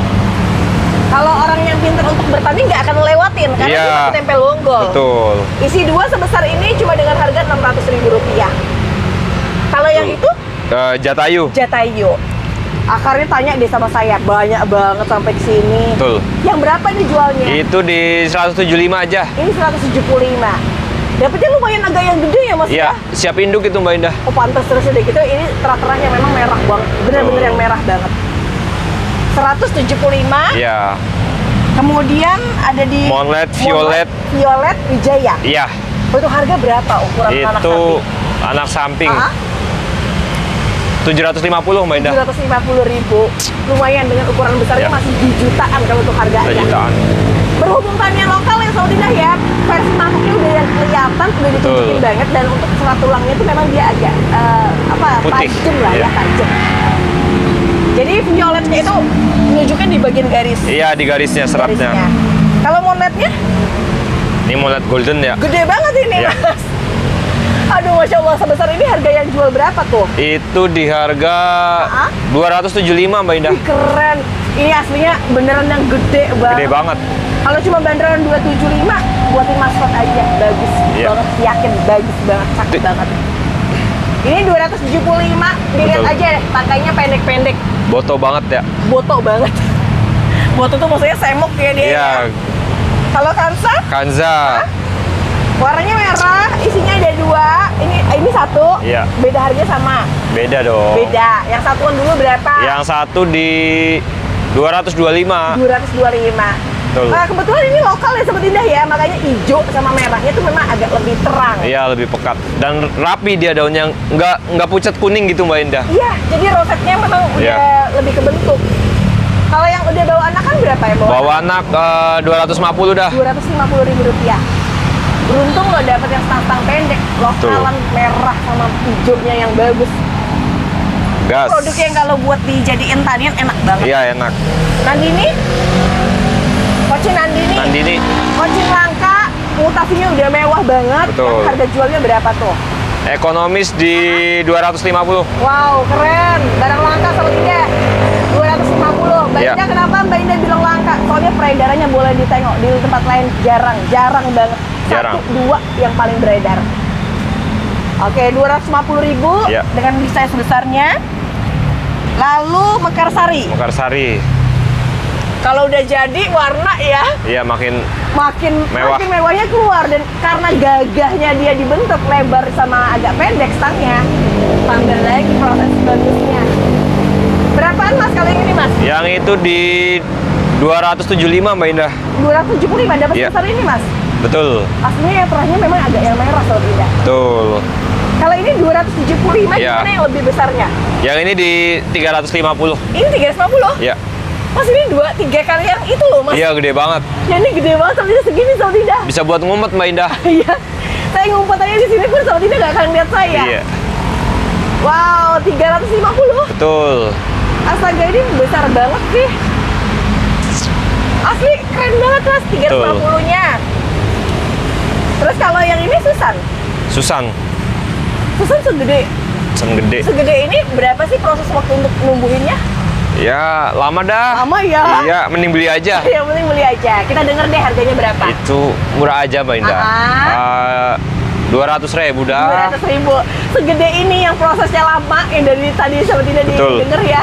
Kalau orang yang pintar untuk bertani nggak akan lewatin karena Iya. dia masih tempel bonggol. Betul. Isi dua sebesar ini cuma dengan harga 600.000 rupiah. Kalau yang itu Jatayu. Jatayu. Akarnya tanya deh sama saya, banyak banget sampai ke sini. Betul. Yang berapa ini jualnya? Itu di 175 aja. Ini 175. Dapetnya lumayan agak yang gede ya Mas Iya, ya? siap induk itu Mbak Indah. Oh pantas terus udah gitu, ini terang-terangnya memang merah banget. Bener-bener Betul. yang merah banget. 175. Iya. Kemudian ada di Moonlight Violet. Violet Wijaya. Iya. Itu harga berapa ukuran anak Itu sapi? anak samping. Ah, 750 Mbak Indah. 750.000. Lumayan dengan ukuran besarnya Ya. masih di jutaan kalau untuk harganya. Jutaan. Berhubung tanya lokal yang Saudinah ya, versi mangkuknya udah yang kelihatan, udah ditunjukin Betul. banget, dan untuk serat tulangnya itu memang dia agak Putih. tajam lah ya, Iya. tajam. Jadi violetnya itu menunjukkan di bagian garis. Iya, di garisnya seratnya. garisnya. Kalau moonlightnya Ini moonlight golden ya. gede banget ini Iya. Mas. Aduh, Masya Allah, sebesar ini harga yang jual berapa tuh? Itu di harga 275 Mbak Indah. Ih, keren. Ini aslinya beneran yang gede banget. Gede banget. Kalau cuma banderan 275, buatin maskot aja. Bagus Iya. banget, yakin bagus banget, cakep banget. Ini 275, dilihat Betul. aja deh, pakainya pendek-pendek, Boto banget ya. boto banget. Boto tuh maksudnya semok ya dia. Iya, Ya. Kalau Kansa, Kanza. warnanya merah, isinya ada 2. Ini 1. Iya. Beda harga sama. Beda dong. Beda. Yang satuan dulu berapa? Yang satu di 225. 225. Betul. Nah, kebetulan ini lokal ya Sobat Indah ya, makanya hijau sama merahnya tuh memang agak lebih terang. Iya, lebih pekat dan rapi dia daunnya, nggak pucat kuning gitu Mbak Indah. Iya, jadi rosetnya memang udah Iya. lebih kebentuk. Kalau yang udah bawa anak kan berapa ya? Bawa anak 250 dah. 250.000 rupiah. Beruntung lo dapet yang stang-stang pendek, lokalan merah sama hijaunya yang bagus. Gas. Produk yang kalau buat dijadiin tanian enak banget. Iya, enak. Nandini, Kocin Nandini, Kocin langka, mutasinya udah mewah banget. Betul. Yang harga jualnya berapa tuh? Ekonomis di 250. Wow, keren. Barang langka sama tidak? 250. Mbak Iya. Indah, kenapa Mbak Indah bilang langka? Soalnya peredarannya boleh ditengok di tempat lain jarang banget. Jarang. 1-2 yang paling beredar. Oke, 250.000 Iya. dengan size besarnya. Lalu Mekarsari. Mekarsari. Kalau udah jadi warna ya, Iya, makin makin Mewah. makin mewahnya keluar, dan karena gagahnya dia dibentuk lebar sama agak pendek stangnya, tambah lagi proses bagusnya. Berapaan Mas kalau yang ini Mas? yang itu di 275 Mbak Indah. 275 dapat Iya. sebesar ini Mas. Betul. Aslinya yang terakhirnya memang agak yang merah soal tidak. Betul. Kalau ini 275 Iya. gimana yang lebih besarnya? Yang ini di 350. Ini 350. Ya. Mas ini 2-3 kali yang itu loh Mas. Iya, gede banget. Ya, ini gede banget sama tidak segini soal tidak. Bisa buat ngumpet Mbak Indah. Iya. Saya ngumpet aja di sini pun soal tidak nggak akan lihat saya. Iya. Wow, 350. Betul. Astaga, ini besar banget sih. Asli keren banget Mas, 350-nya. Terus kalau yang ini Susan. Susan. Susan segede. Gede. Segede ini berapa sih proses waktu untuk numbuhinnya? Ya, lama dah. Lama ya? Iya, mending beli aja. Yang penting beli aja. Kita denger deh harganya berapa. Itu murah aja Mbak Indah. 200.000 dah. 200.000. Segede ini yang prosesnya lama, yang dari tadi sama tidak Betul. didengar ya.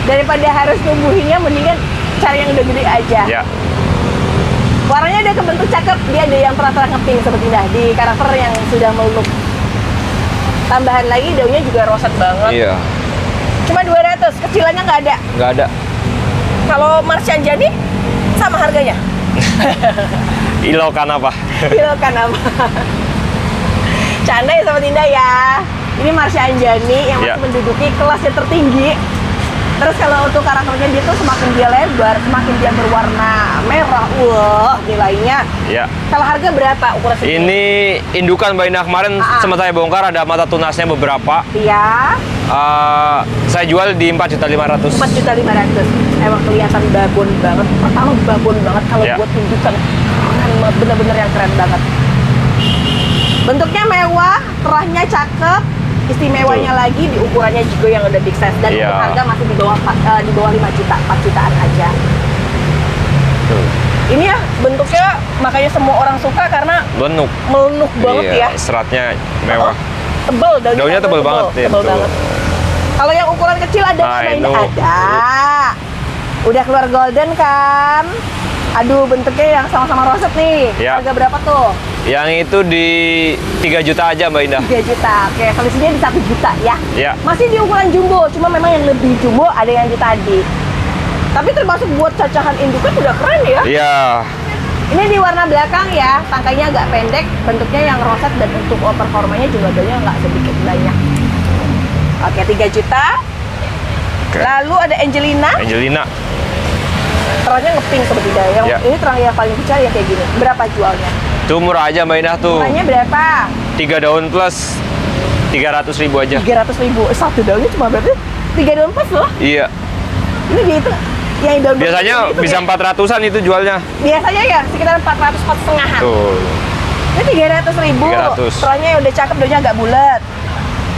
Daripada harus numbuhinnya, mendingan cari yang udah gede aja. Ya. Warnanya udah kebentuk cakep, dia ada yang terang-terang ngepink seperti dah di karakter yang sudah meluk. Tambahan lagi daunnya juga roset banget. Iya. Cuma 200, kecilannya nggak ada. Nggak ada. Kalau Marsian jadi sama harganya. Ilokan apa? Kilo kan apa? Canda ya sama Tinda ya. Ini Marsha Anjani yang masih Ya. menduduki kelas yang tertinggi. Terus kalau untuk karakternya dia tuh semakin dia lebar, semakin dia berwarna merah. Wah, nilainya. Ya. Kalau harga berapa ukuran segini? Ini indukan Mbak Indah, kemarin sempat saya bongkar ada mata tunasnya beberapa. Iya, Saya jual di 4.500.000. 4.500.000. Emang kelihatan babon banget. Pertama babon banget kalau Ya. buat indukan. Keren banget, bener-bener yang keren banget. Bentuknya mewah, terahnya cakep. Istimewanya lagi di ukurannya juga yang udah big size, dan Iya. untuk harga masih di bawah 5 juta, 4 jutaan aja. Ini ya bentuknya makanya semua orang suka karena Benuk. melenuk banget Iya, ya. seratnya mewah. Tebel Daunnya tebel banget, ya, tebel betul. banget. Kalau yang ukuran kecil ada Nah, nggak? Ini itu. ada. Udah keluar golden kan? Aduh, bentuknya yang sama-sama roset nih. Ya. Harga berapa tuh? Yang itu di 3 juta aja Mbak Indah. 3 juta. Oke, selisihnya di 1 juta ya. Ya. Masih di ukuran jumbo, cuma memang yang lebih jumbo ada yang di tadi. Tapi termasuk buat cacahan indukan udah keren ya. Iya. Ini di warna belakang ya, tangkainya agak pendek, bentuknya yang roset, dan untuk performanya juga daunnya nggak sedikit banyak. Oke, 3 juta. Oke. Lalu ada Angelina, Angelina. terangnya ngepink seperti itu. Yang Ya. ini terang yang paling kecil yang kayak gini. Berapa jualnya? Itu murah aja Mbak Indah tuh. Harganya berapa? 3 daun plus 300.000 aja. 300.000. Satu daunnya cuma berarti 3 daun plus loh. Iya. Ini dia itu yang daun Biasanya itu bisa ya? 400-an itu jualnya. Biasanya ya sekitar 400, 4,5-an. Tuh. Ini 300.000. 300. Terangnya udah cakep, daunnya agak bulat.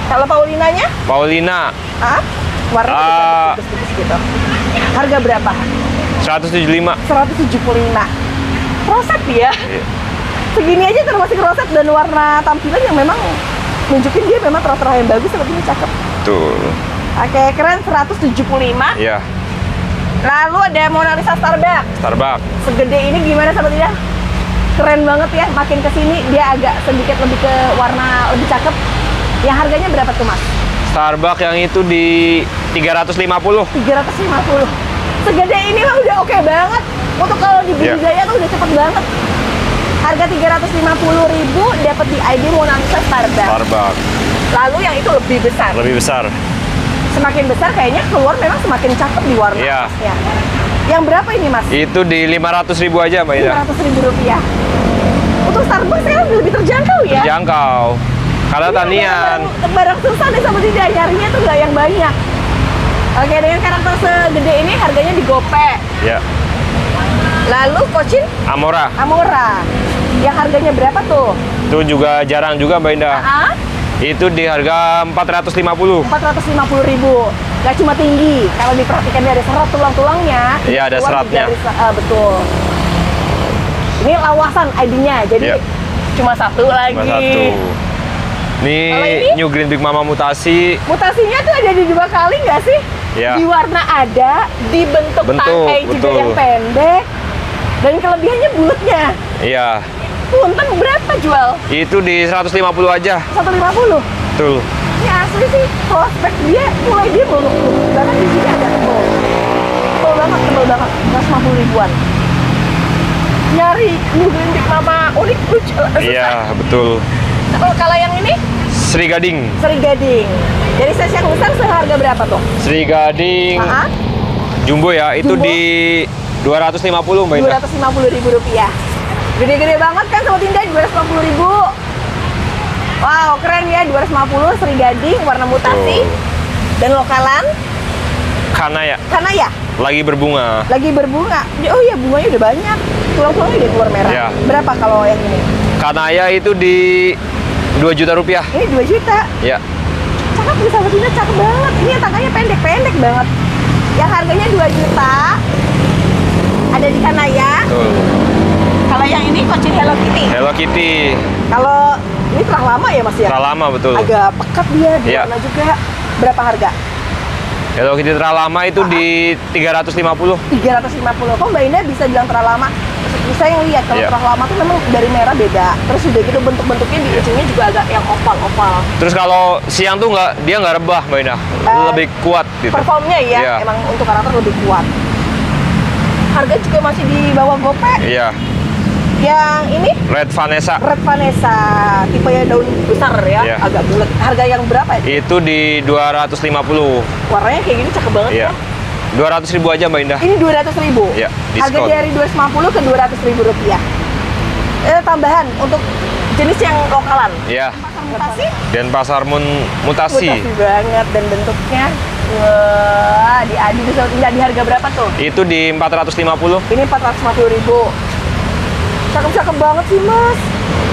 Kalau Paulinanya? Paulina Ah, warna tipis-tipis gitu. Harga berapa? 175. 175. Roset ya. Iya. Segini aja termasuk roset, dan warna tampilan yang memang nunjukin dia memang terang-terang yang bagus, seperti ini cakep. Tuh. Oke, keren. 175. Iya. Lalu ada Mona Lisa Starbucks. Starbucks. Segede ini gimana sahabat tidak? Keren banget ya. Makin kesini dia agak sedikit lebih ke warna lebih cakep. Yang harganya berapa tuh Mas? Starbucks yang itu di 350. 350. Segede ini mah udah oke banget. Untuk kalau di Iya. budidaya tuh udah cepet banget. Harga 350.000 dapat di ID Mona Lisa Starbucks. Starbucks. Lalu yang itu lebih besar. Lebih besar. Semakin besar kayaknya keluar memang semakin cakep di warna Iya. atasnya. Yang berapa ini Mas? Itu di 500.000 aja Mbak Indah. 500.000 rupiah. Untuk Starbucks sekarang lebih terjangkau ya? Terjangkau. Karena Ini tanian. barang susah nih sama tidak, nyarinya tuh nggak yang banyak. Oke, dengan karakter segede ini harganya digope. Ya. Lalu Cochin Amora. Amora. Yang harganya berapa tuh? Itu juga jarang juga Mbak Indah. Ah, Itu di harga 450. 450.000. Gak cuma tinggi, kalau diperhatikan dari serat tulang-tulangnya. Iya, ada keluar seratnya. dari betul. Ini lawasan ID-nya, jadi Iya. cuma satu lagi. Cuma satu. Kalau ini? New Green Big Mama mutasi. Mutasinya tuh ada di 2 kali nggak sih? Iya. Di warna ada, di bentuk tangkai juga betul. yang pendek, dan kelebihannya bulatnya. Iya. Punten berapa jual? Itu di 150 aja. 150. Betul. Ini asli sih, prospek dia mulai dia belum. Bahkan di sini ada tebel. Tebel banget, 150 ribuan. Nyari New Green Big Mama unik lucu. Iya, betul. Kalau yang ini Sri Gading. Sri Gading. Jadi size yang besar seharga berapa tuh? Sri Gading jumbo ya, itu Jumbo. di 250 Mbak Indah. 250.000 rupiah. Gede-gede banget kan Sobat Indah, 250.000. Wow, keren ya, 250 Sri Gading warna mutasi. Tuh. Dan lokalan Kanaya Kanaya lagi berbunga. lagi berbunga. Oh iya, bunganya udah banyak. Tulang-tulangnya udah keluar merah. Iya. Berapa kalau yang ini? Kanaya itu di 2 juta rupiah. Ini 2 juta. Ya. Cakep nih Sobat Indah, cakep banget. Ini tangkanya pendek-pendek banget. Yang harganya 2 juta. Ada di Kanaya. Betul. Kalau yang ini Cochin Hello Kitty. Hello Kitty. Kalau ini terang lama ya Mas ya? Terlalu lama betul. Agak pekat dia, di Iya. warna juga. Berapa harga? Hello Kitty terlalu lama itu di 350. 350. Kok Mbak Indah bisa bilang terang lama? Bisa yang lihat kalau Iya. terang lama tuh memang dari merah beda. Terus udah gitu bentuk-bentuknya di ujungnya juga agak yang oval-oval. Terus kalau siang tuh dia nggak rebah Mbak Indah. Lebih kuat gitu. Performnya ya, Iya. emang untuk karakter lebih kuat. Harga juga masih di bawah gope. Iya. Yang ini Red Vanessa Red Vanessa, tipe ya daun besar ya, Iya. agak bulat. Harga yang berapa ya? itu di 250. Warnanya kayak gini cakep banget Iya. ya. 200.000 aja Mbak Indah. Ini 200.000. Iya, Harga diskon. dari 250 ke 200.000 rupiah. Tambahan untuk jenis yang lokalan. Iya. Pasar mutasi. Dan pasar mutasi. Mutasi banget dan bentuknya. Wah, diadu bisa tidak di harga berapa tuh? Itu di 450. Ini 450.000. Cakep-cakep banget sih Mas.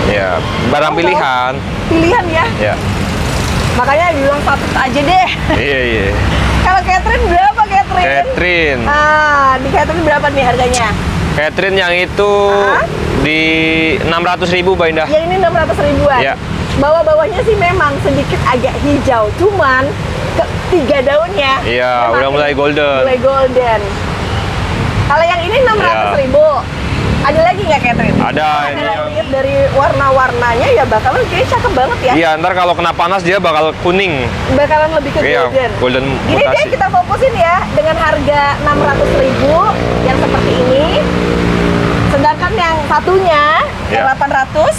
Ya, barang Oh, pilihan. Pilihan ya. Ya. Makanya bilang satu aja deh. Iya, iya. Kalau Catherine berapa Catherine? Catherine. Di Catherine berapa nih harganya? Catherine yang itu di 600.000 Mbak Indah. Yang ini 600 ribuan. Iya. Bawah-bawahnya sih memang sedikit agak hijau, cuman tiga daunnya. Iya, memang udah mulai golden. Mulai golden. Kalau yang ini 600.000. Ada lagi nggak Catherine? Ada ini Kalau yang- lihat dari warna-warnanya ya bakalan kayaknya cakep banget ya. Iya, ntar kalau kena panas dia bakal kuning. Bakalan lebih ke Iya, golden. golden Ini dia mutasi. kita fokusin ya dengan harga 600.000 yang seperti ini. Sedangkan yang satunya yang Iya. 800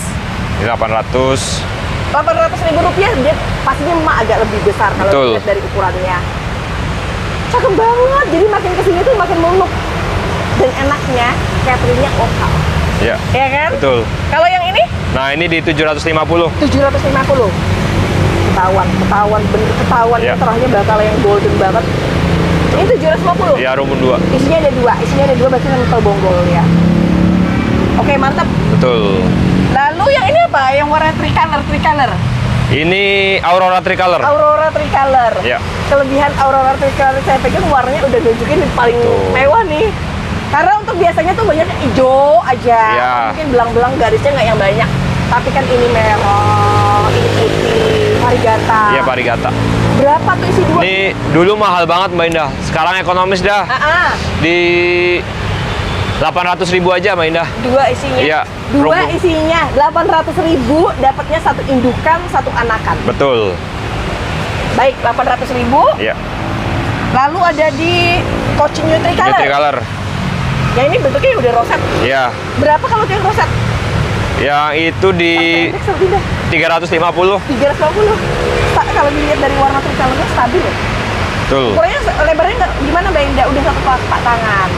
Ini 800. 800.000 rupiah, dia pastinya memang agak lebih besar kalau Betul. dilihat dari ukurannya. Cakep banget, jadi makin kesini tuh makin meluk. Dan enaknya, Catherine-nya oval. Iya. Ya kan? Betul. Kalau yang ini, Nah, ini di 750. 750. Ketahuan Iya. terahnya bakal yang golden banget. Ini 750. Iya, rumun 2. Isinya ada dua berarti nempel bonggol ya. Oke, mantap. Betul. Lalu yang ini apa? Yang warna tricolor. Ini Aurora Tricolor. Aurora Tricolor. Ya. Kelebihan Aurora Tricolor saya pegang warnanya udah nunjukin paling Tuh. mewah nih. Karena untuk biasanya tuh banyak hijau aja. Ya. Mungkin belang-belang garisnya nggak yang banyak. Tapi kan ini merah, ini putih, varigata. Iya, Parigata. Berapa tuh isi dua? Ini dulu mahal banget Mbak Indah. Sekarang ekonomis dah. Di 800.000 aja Mbak Indah. Dua isinya. Iya, Dua rombong. isinya 800.000, dapatnya satu indukan, satu anakan. Betul. Baik, 800.000. Iya. Lalu ada di Cochin New Ini Tricolor. Tricolor. Yang ini bentuknya udah roset. Iya. Berapa kalau yang roset? Yang itu di Pendek sama tidak? 350. 350. Kalau dilihat dari warna tricolornya stabil ya. Betul. Ukurannya lebarnya nggak gimana Mbak Indah? Udah satu telapak tangan.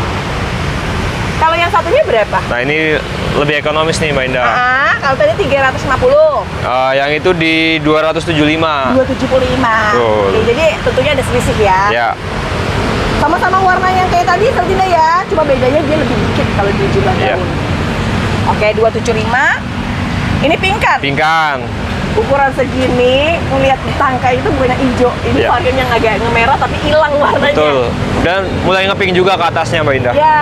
Kalau yang satunya berapa? Nah, ini lebih ekonomis nih Mbak Indah. Kalau tadi 350. Yang itu di 275. 275. Betul. Oke, jadi tentunya ada selisih ya. Ya, Sama-sama warna yang kayak tadi Sertina ya, cuma bedanya dia lebih dikit kalau di jumlah Iya. daun. Oke, 275. Ini pingkan. pingkan. Ukuran segini, ngelihat di tangkai itu bukan yang hijau. Ini Iya. varian yang agak ngemerah tapi hilang warnanya. Betul. Dan mulai ngepink juga ke atasnya Mbak Indah. Ya,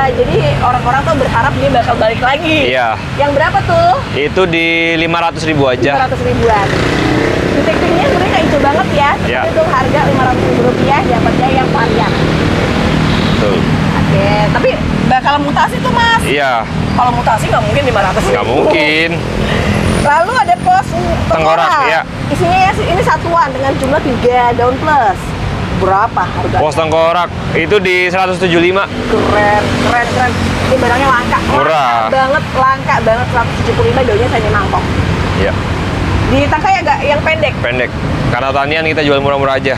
jadi orang-orang tuh berharap dia bakal balik lagi. Iya. Yang berapa tuh? Itu di 500.000 aja. 500 ribuan. Titik pinknya sebenarnya nggak hijau banget ya. Iya. Tapi itu harga 500 ribu rupiah, dapatnya yang varian. Betul. Oke, tapi bakal mutasi tuh mas. Iya, Kalau mutasi nggak mungkin 500 ribu. nggak mungkin. Lalu ada pos Tengkorak, ya. Isinya ya ini satuan dengan jumlah 3 daun plus. Berapa harganya? Pos tengkorak itu di 175. Keren. Ini barangnya langka. Murah. Langka banget 175 daunnya saya mangkok. Iya, Di tangkai agak yang pendek. pendek. Karena tanian kita jual murah-murah aja.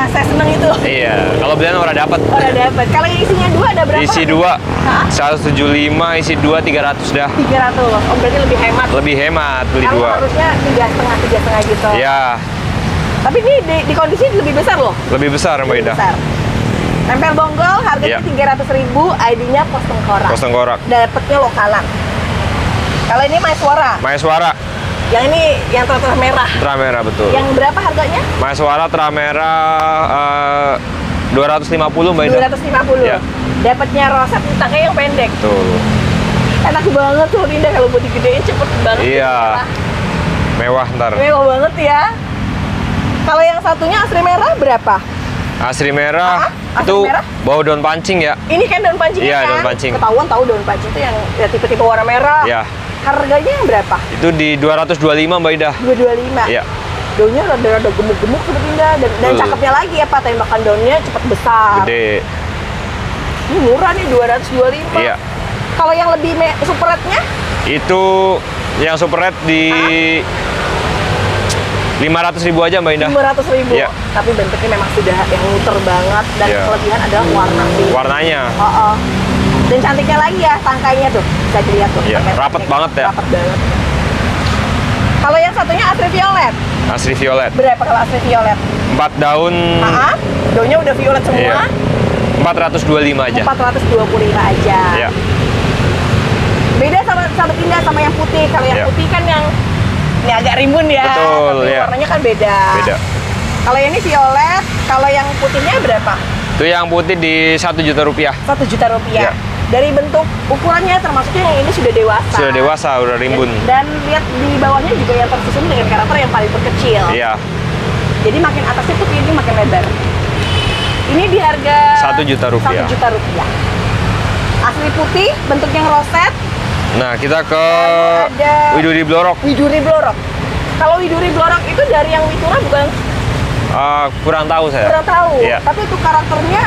Saya seneng itu. Iya, kalau belian orang dapat. Udah dapat. Kalau yang isinya 2 ada berapa? Isi 2 Hah? 175, isi 2 300 dah. 300. Oh, berarti lebih hemat. Lebih hemat beli Kalau 2. harusnya 3,5 gitu. Ya, Tapi ini di kondisi lebih besar loh. lebih besar Mbak Lebih Indah. besar. Tempel bonggol harganya Iya. 300.000, ID-nya pos tengkorak. Pos tengkorak. Dapetnya lokalan. Kalau ini Maeswara, Maeswara yang ini yang tertera merah. Terah merah betul. Yang berapa harganya? Maeswara terah merah 250 Mbak Indah. 250. Iya. Dapatnya roset tangkai yang pendek. Betul. Enak banget tuh Linda kalau buat digedein cepet banget. Iya. Merah. Mewah ntar. Mewah banget ya. Kalau yang satunya asri merah berapa? Asri merah Asri itu merah? bau daun pancing ya. Ini kan daun pancingnya Iya, kan? daun pancing. Ketahuan tahu daun pancing itu yang ya, tipe-tipe warna merah. Iya. Harganya yang berapa? Itu di 225 Mbak Ida. 225. Iya. Daunnya rada-rada gemuk-gemuk seperti Indah dan Betul. cakepnya lagi ya Pak, tembakan daunnya cepat besar. Gede. Ini murah nih 225. Iya. Kalau yang lebih super red-nya Itu yang super red di 500.000 aja Mbak Indah. 500.000. Iya. Tapi bentuknya memang sudah yang muter banget dan Iya. kelebihan adalah warna sih. Warnanya. Oh. Dan cantiknya lagi ya tangkainya tuh. Bisa dilihat tuh. Iya, pakai rapet tangkai. banget ya. Rapet banget. Kalau yang satunya asri violet. Asri violet. Berapa kalau asri violet? 4 daun. Daunnya udah violet semua. Iya. 425 aja. 425 aja. Iya. Beda sama Indah sama yang putih. Kalau yang Iya. putih kan yang ini agak rimbun ya. Betul, Tapi iya. warnanya kan beda. Beda. Kalau yang ini violet, kalau yang putihnya berapa? Itu yang putih di 1 juta rupiah. 1 juta rupiah. Iya. Dari bentuk ukurannya termasuknya yang ini sudah dewasa. Sudah dewasa, udah rimbun. Dan lihat di bawahnya juga yang tersusun dengan karakter yang paling terkecil. Iya. Jadi makin atasnya putih ini makin lebar. Ini di harga 1 juta rupiah. 1 juta rupiah. Asli putih, bentuknya roset. Nah, kita ke Ada- Widuri Blorok. Widuri Blorok. Kalau Widuri Blorok itu dari yang Witura bukan Kurang tahu saya. kurang tahu. Iya. Tapi itu karakternya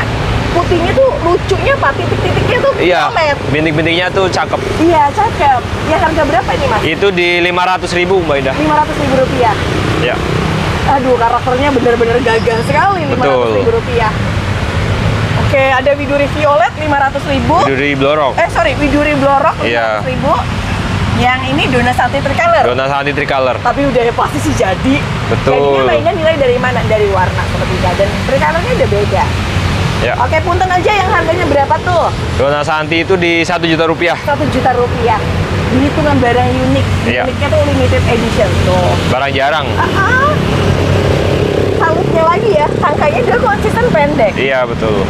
putihnya tuh lucunya Pak, titik-titiknya tuh Iya. violet. Bintik-bintiknya tuh cakep. Iya, cakep. Ya harga berapa ini Mas? Itu di 500.000 Mbak Ida. 500.000 rupiah. Ya. Aduh, karakternya benar-benar gagah sekali. 500.000 rupiah. Oke, ada Widuri Violet 500.000. Widuri Blorok. Widuri Blorok 500.000. Iya. Yang ini Dona Santi Tricolor. Dona Santi Tricolor. Tapi udah pasti sih jadi. Betul. Jadinya mainnya nilai dari mana? Dari warna seperti itu. Dan Tricolornya udah beda. Ya. Oke, punten aja yang harganya berapa tuh? Dona Santi itu di 1 juta rupiah. 1 juta rupiah. Ini tuh kan barang unik. Iya. Uniknya tuh limited edition tuh. Barang jarang. Salutnya lagi ya, tangkainya dia konsisten pendek. Iya, betul.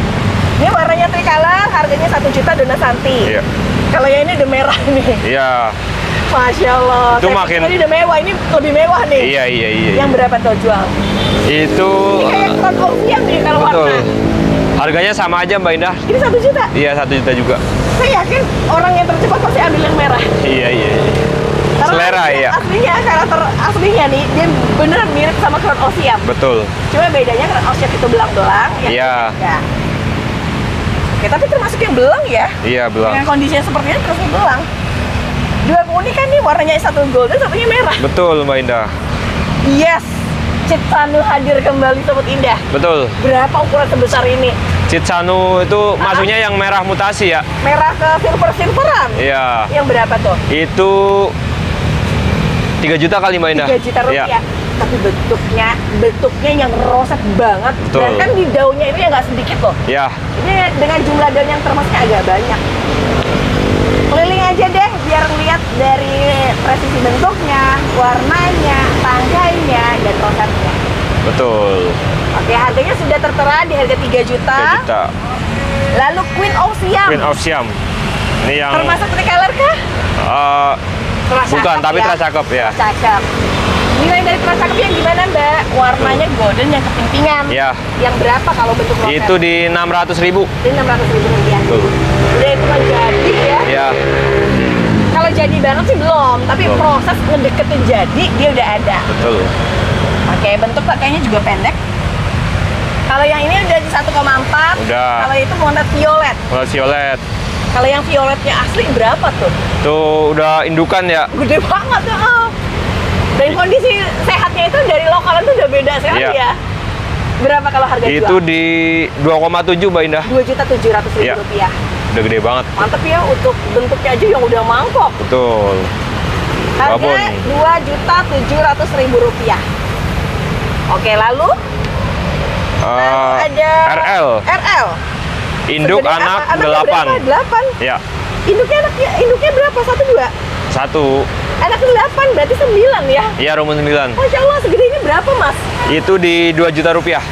Ini warnanya tricolor, harganya 1 juta Dona Santi. Iya. Kalau yang ini udah merah nih. Iya. Masya Allah. Itu Saya makin- pikir ini udah mewah, ini lebih mewah nih. Iya. Yang berapa tuh jual? Itu Ini kayak crown Orpheum nih kalau betul. warna. Harganya sama aja Mbak Indah. Ini 1 juta. Iya, 1 juta juga. Saya yakin orang yang tercepat pasti ambil yang merah. Iya. Karena Selera ya. Aslinya, karakter aslinya nih, dia beneran mirip sama crown Orpheum. Betul. Cuma bedanya crown Orpheum itu belang-belang. yang Iya. ini enggak. Oke, tapi termasuk yang belang ya. Iya, belum. Dengan kondisinya seperti ini terus belang. Dua keunikan nih, warnanya satu golden, satunya merah. Betul Mbak Indah. Yes, Ciptanul hadir kembali Sobat Indah. Betul. Berapa ukuran sebesar ini? Citsanu itu masuknya yang merah mutasi ya? Merah ke silver-silveran. Iya. Yang berapa tuh? Itu 3 juta kali Mbak Indah. 3 juta rupiah. Iya. Tapi bentuknya yang roset banget. Betul. Dan kan di daunnya itu ya nggak sedikit loh. Ya, Ini dengan jumlah daun yang termasuknya agak banyak. Keliling aja deh biar lihat dari presisi bentuknya, warnanya, tangganya, dan rosetnya. betul. Oke, harganya sudah tertera di harga 3 juta. 3 juta. Lalu Queen of Siam. Queen of Siam. Ini yang Termasuk tricolor kah? bukan, tapi ya? tercakep ya. Cakep. Nilai dari tercakep yang gimana, Mbak? Warnanya golden yang kepintingan. Ya. Yang berapa kalau bentuk roset? Itu di 600.000. Di 600.000 rupiah. Betul. Udah itu mah jadi ya. Ya, Kalau jadi banget sih belum, tapi Belum. proses ngedeketin jadi dia udah ada. betul. Oke, bentuk pakainya juga pendek. Kalau yang ini udah di 1,4. Udah. Kalau itu warna violet. Kalau violet Kalau yang violetnya asli berapa tuh? tuh udah indukan ya. Gede banget ya. Dan kondisi sehatnya itu dari lokalan tuh udah beda sekali Iya. ya. Berapa kalau harga Itu jual? di 2,7 Mbak Indah. 2.700.000 Iya. rupiah. Udah gede banget. Mantep ya untuk bentuknya aja yang udah mangkok. Betul. Harga Walaupun 2.700.000 rupiah. Oke, lalu ada RL. RL. Induk Segede anak apa? Anaknya 8. berapa? 8. Ya, Induknya berapa? 1 2. 1. Anaknya 8 berarti 9 ya. Iya, rumun 9. Masya Allah, segede ini berapa, Mas? Itu di 2 juta rupiah.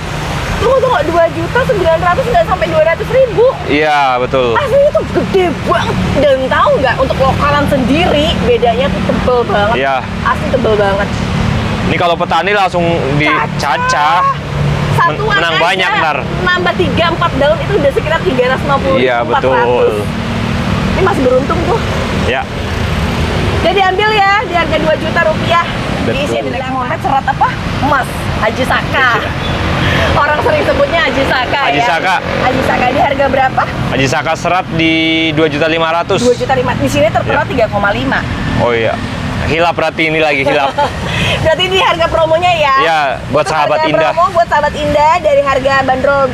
Tunggu, 2.900.000 nggak sampai 200.000. Iya, betul. Aslinya tuh gede banget. Dan tahu nggak, untuk lokalan sendiri bedanya tuh tebel banget. Iya. Asli tebel banget. Ini kalau petani langsung dicacah. Satuan menang aja, banyak ntar. nambah 3-4 daun itu udah sekitar 350. Iya, 400. betul. Ini masih beruntung tuh. Ya, Jadi ambil ya di harga 2 juta rupiah. Betul. Diisi dengan monet serat apa? Emas. Haji Saka. Orang sering sebutnya Haji Saka Haji ya. Saka. Haji Saka di harga berapa? Haji Saka serat di 2.500.000. 2.500.000. Di sini tertera Ya. 3,5. Oh iya. Hilap berarti ini lagi hilap. Berarti di harga promonya ya? Iya, buat Untuk sahabat harga Indah. promo buat sahabat Indah dari harga bandrol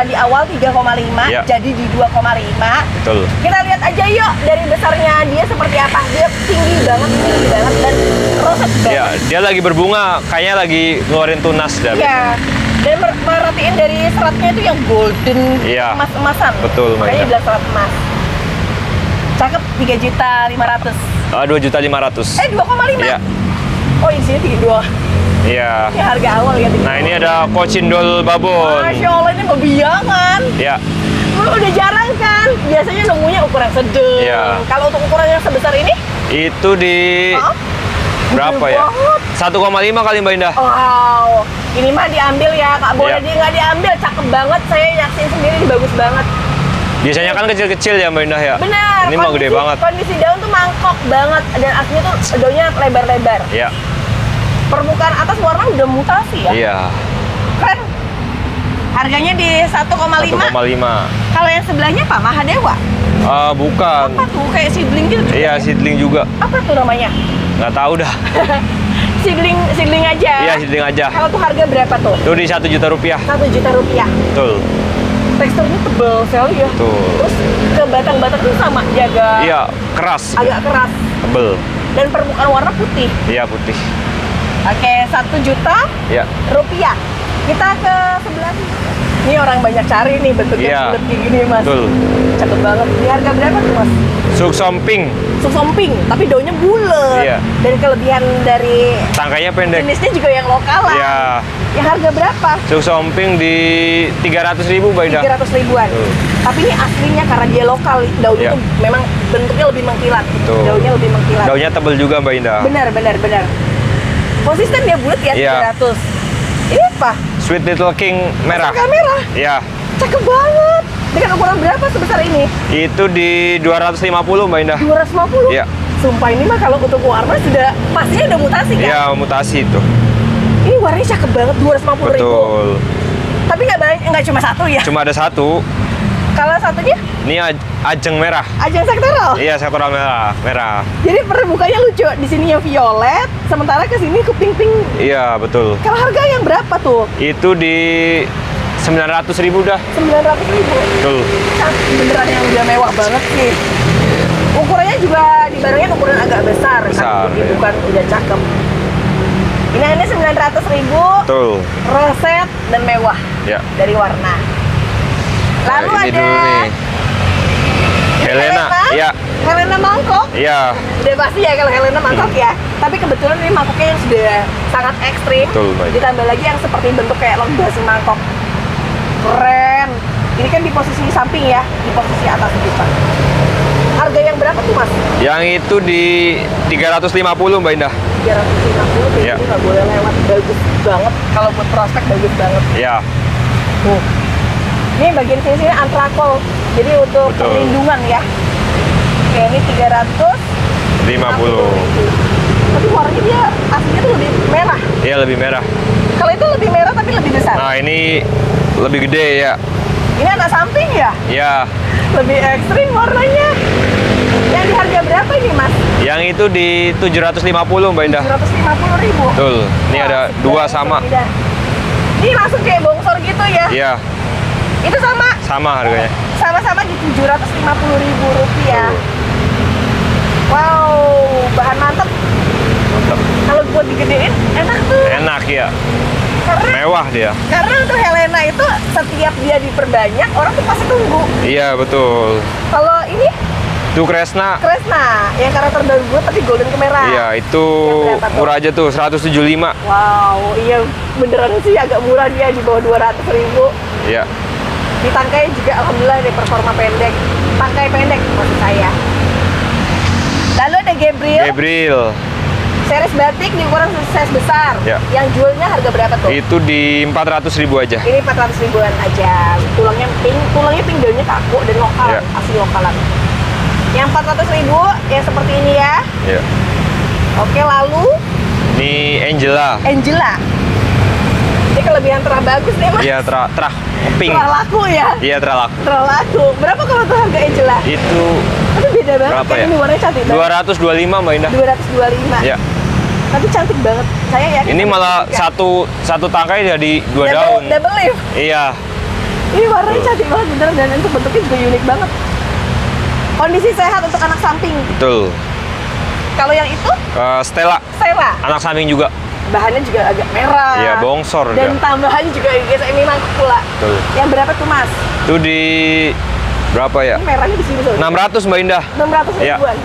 di awal 3,5 Iya. jadi di 2,5. Betul. Kita lihat aja yuk dari besarnya dia seperti apa. Dia tinggi banget dan roset banget. Ya, dia lagi berbunga, kayaknya lagi ngeluarin tunas dah. Iya. Dan merhatiin dari seratnya itu yang golden, Iya. emas-emasan. Betul, Mbak Kayaknya Ida. bilang serat emas. Cakep, 3.500.000. 2.500.000. 2,5. Iya. Oh, di sini 3,2. Iya. Ini harga awal ya. 3,2. Nah, ini ada kocindol babon. Masya Allah, ini bebiangan. Ya, Udah jarang kan? Biasanya nemunya ukuran sedang. Iya. Kalau untuk ukuran yang sebesar ini? itu di Hah? berapa Gede ya? banget. 1,5 kali Mbak Indah. Wow, ini mah diambil ya, Kak. Boleh Iya. dia nggak diambil, cakep banget. Saya nyaksin sendiri, ini bagus banget. Biasanya kan kecil-kecil ya Mbak Indah ya. Benar. Ini mah gede banget. Kondisi daun tuh mangkok banget dan aslinya tuh daunnya lebar-lebar. Iya. Permukaan atas warna udah mutasi ya. Iya. Keren. Harganya di 1,5. 1,5. Kalau yang sebelahnya Pak Mahadewa. Bukan. Apa tuh? Kayak seedling gitu. Iya, seedling juga. Apa tuh namanya? Nggak tahu dah. Seedling aja. Iya, seedling aja. Kalau tuh harga berapa tuh? Itu di 1 juta rupiah. 1 juta rupiah. Betul. Teksturnya tebal sekali ya. Tuh. Terus ke batang-batang tuh sama jaga. Iya, keras. Agak keras. Tebel. Dan permukaan warna putih. Iya, putih. Oke, 1 juta Iya. rupiah. Kita ke sebelah sini. Ini orang banyak cari nih bentuknya Iya. bulat kayak gini Mas. Betul. Cakep banget. Di harga berapa tuh Mas? Suksomping. Susomping, tapi daunnya bulat. Iya. Dan kelebihan dari Tangkainya pendek. jenisnya juga yang lokal lah. Iya. Yang harga berapa? Suksomping di 300.000 Mbak Indah. 300 ribuan. Betul. Tapi ini aslinya karena dia lokal, daunnya Iya. tuh memang bentuknya lebih mengkilat. Betul. Daunnya lebih mengkilat. Daunnya tebel juga Mbak Indah. Benar. Konsisten dia bulat ya, Iya. 300. Ini apa? Sweet Little King merah. Kamera. Iya. Cakep banget. Dengan ukuran berapa sebesar ini? Itu di 250 Mbak Indah. 250? Iya. Sumpah ini mah kalau untuk warna sudah pastinya udah mutasi kan? Iya, mutasi itu. Ini warnanya cakep banget, 250 ribu. Betul. Tapi nggak banyak, nggak cuma satu ya? Cuma ada satu. Kalau satunya Ini ajeng merah. ajang sektoral. Iya, sektoral merah. Jadi permukaannya lucu. Di sininya violet, sementara ke sini ke pink-pink. Iya, betul. Kalau harga yang berapa tuh? Itu di 900.000 dah. 900.000. Betul. Beneran yang udah mewah banget sih. Ukurannya juga di barangnya ukuran agak besar, Besar, kan? Jadi ya. bukan udah cakep. Ini 900.000. Betul. Reset dan mewah Ya. dari warna. Lalu Nah, ini ada dulu nih. Helena. Iya. Helena mangkok. Iya. Udah pasti ya kalau Helena mangkok ya. Tapi kebetulan ini mangkoknya yang sudah sangat ekstrim. Betul, Mbak. Ditambah lagi yang seperti bentuk kayak longgasi mangkok. Keren. Ini kan di posisi samping ya, di posisi atas juga. Harga yang berapa tuh Mas? Yang itu di 350 Mbak Indah. 350, jadi Iya. nggak boleh lewat. Bagus banget. Kalau buat prospek bagus banget. Ya. Tuh. Ini bagian sini antrakol. Jadi untuk Betul. perlindungan ya. Oke, ini 350. 50. Tapi warnanya dia aslinya tuh lebih merah. Iya, lebih merah. Kalau itu lebih merah tapi lebih besar. Nah, ini lebih gede ya. Ini anak samping ya? Ya. Lebih ekstrim warnanya. Yang di harga berapa ini Mas? Yang itu di 750 Mbak Indah. 750.000. Betul. Ini Wah, ada asik dua banget, sama. berbeda. Ini langsung kayak bongsor gitu ya? Iya, Itu sama? sama harganya. Sama-sama di 750.000 rupiah. Wow, bahan mantep. Mantap. Kalau buat digedein enak tuh. Enak ya. Karena Mewah dia. untuk Helena itu setiap dia diperbanyak orang tuh pasti tunggu. Iya, betul. Kalau ini Itu Kresna. Kresna yang karakter baru gue tapi golden ke merah. Iya, itu Yang berapa tuh? murah aja tuh, 175. Wow, iya beneran sih agak murah dia di bawah 200.000. Iya. Di tangkai juga alhamdulillah ada performa pendek. Tangkai pendek maksud saya. Lalu ada Gabriel, Gabriel. series batik di ukuran size besar. Ya. Yang jualnya harga berapa tuh? Itu di 400.000 aja. Ini 400.000-an aja. Tulangnya pink daunnya kaku dan lokal, Ya. asli lokalan. Yang 400.000 yang seperti ini ya. Iya. Oke, lalu Ini Angela. Angela. Ini kelebihan terah bagus nih Mas. Iya, terah pink. Terah laku ya. Iya, terah laku. Terah laku. Berapa kalau tuh harga Angela? Itu Tapi beda banget berapa kan ya? ini warnanya cantik banget. 225 Mbak Indah. 225. Iya. Tapi cantik banget. Saya yakin. Ini cantik malah juga. satu tangkai jadi 2 daun. Double leaf. Iya. Ini warnanya Betul. cantik banget beneran dan itu bentuknya juga unik banget. Kondisi sehat untuk anak samping. Betul. Kalau yang itu Stella, Stella. anak samping juga. Bahannya juga agak merah. Iya, bongsor Dan dia. tambahannya juga ini mangkuk pula. Betul. Yang berapa tuh Mas? Itu di berapa ya? Ini merahnya di sini tuh. 600 Mbak Indah. 600 Iya. ribuan.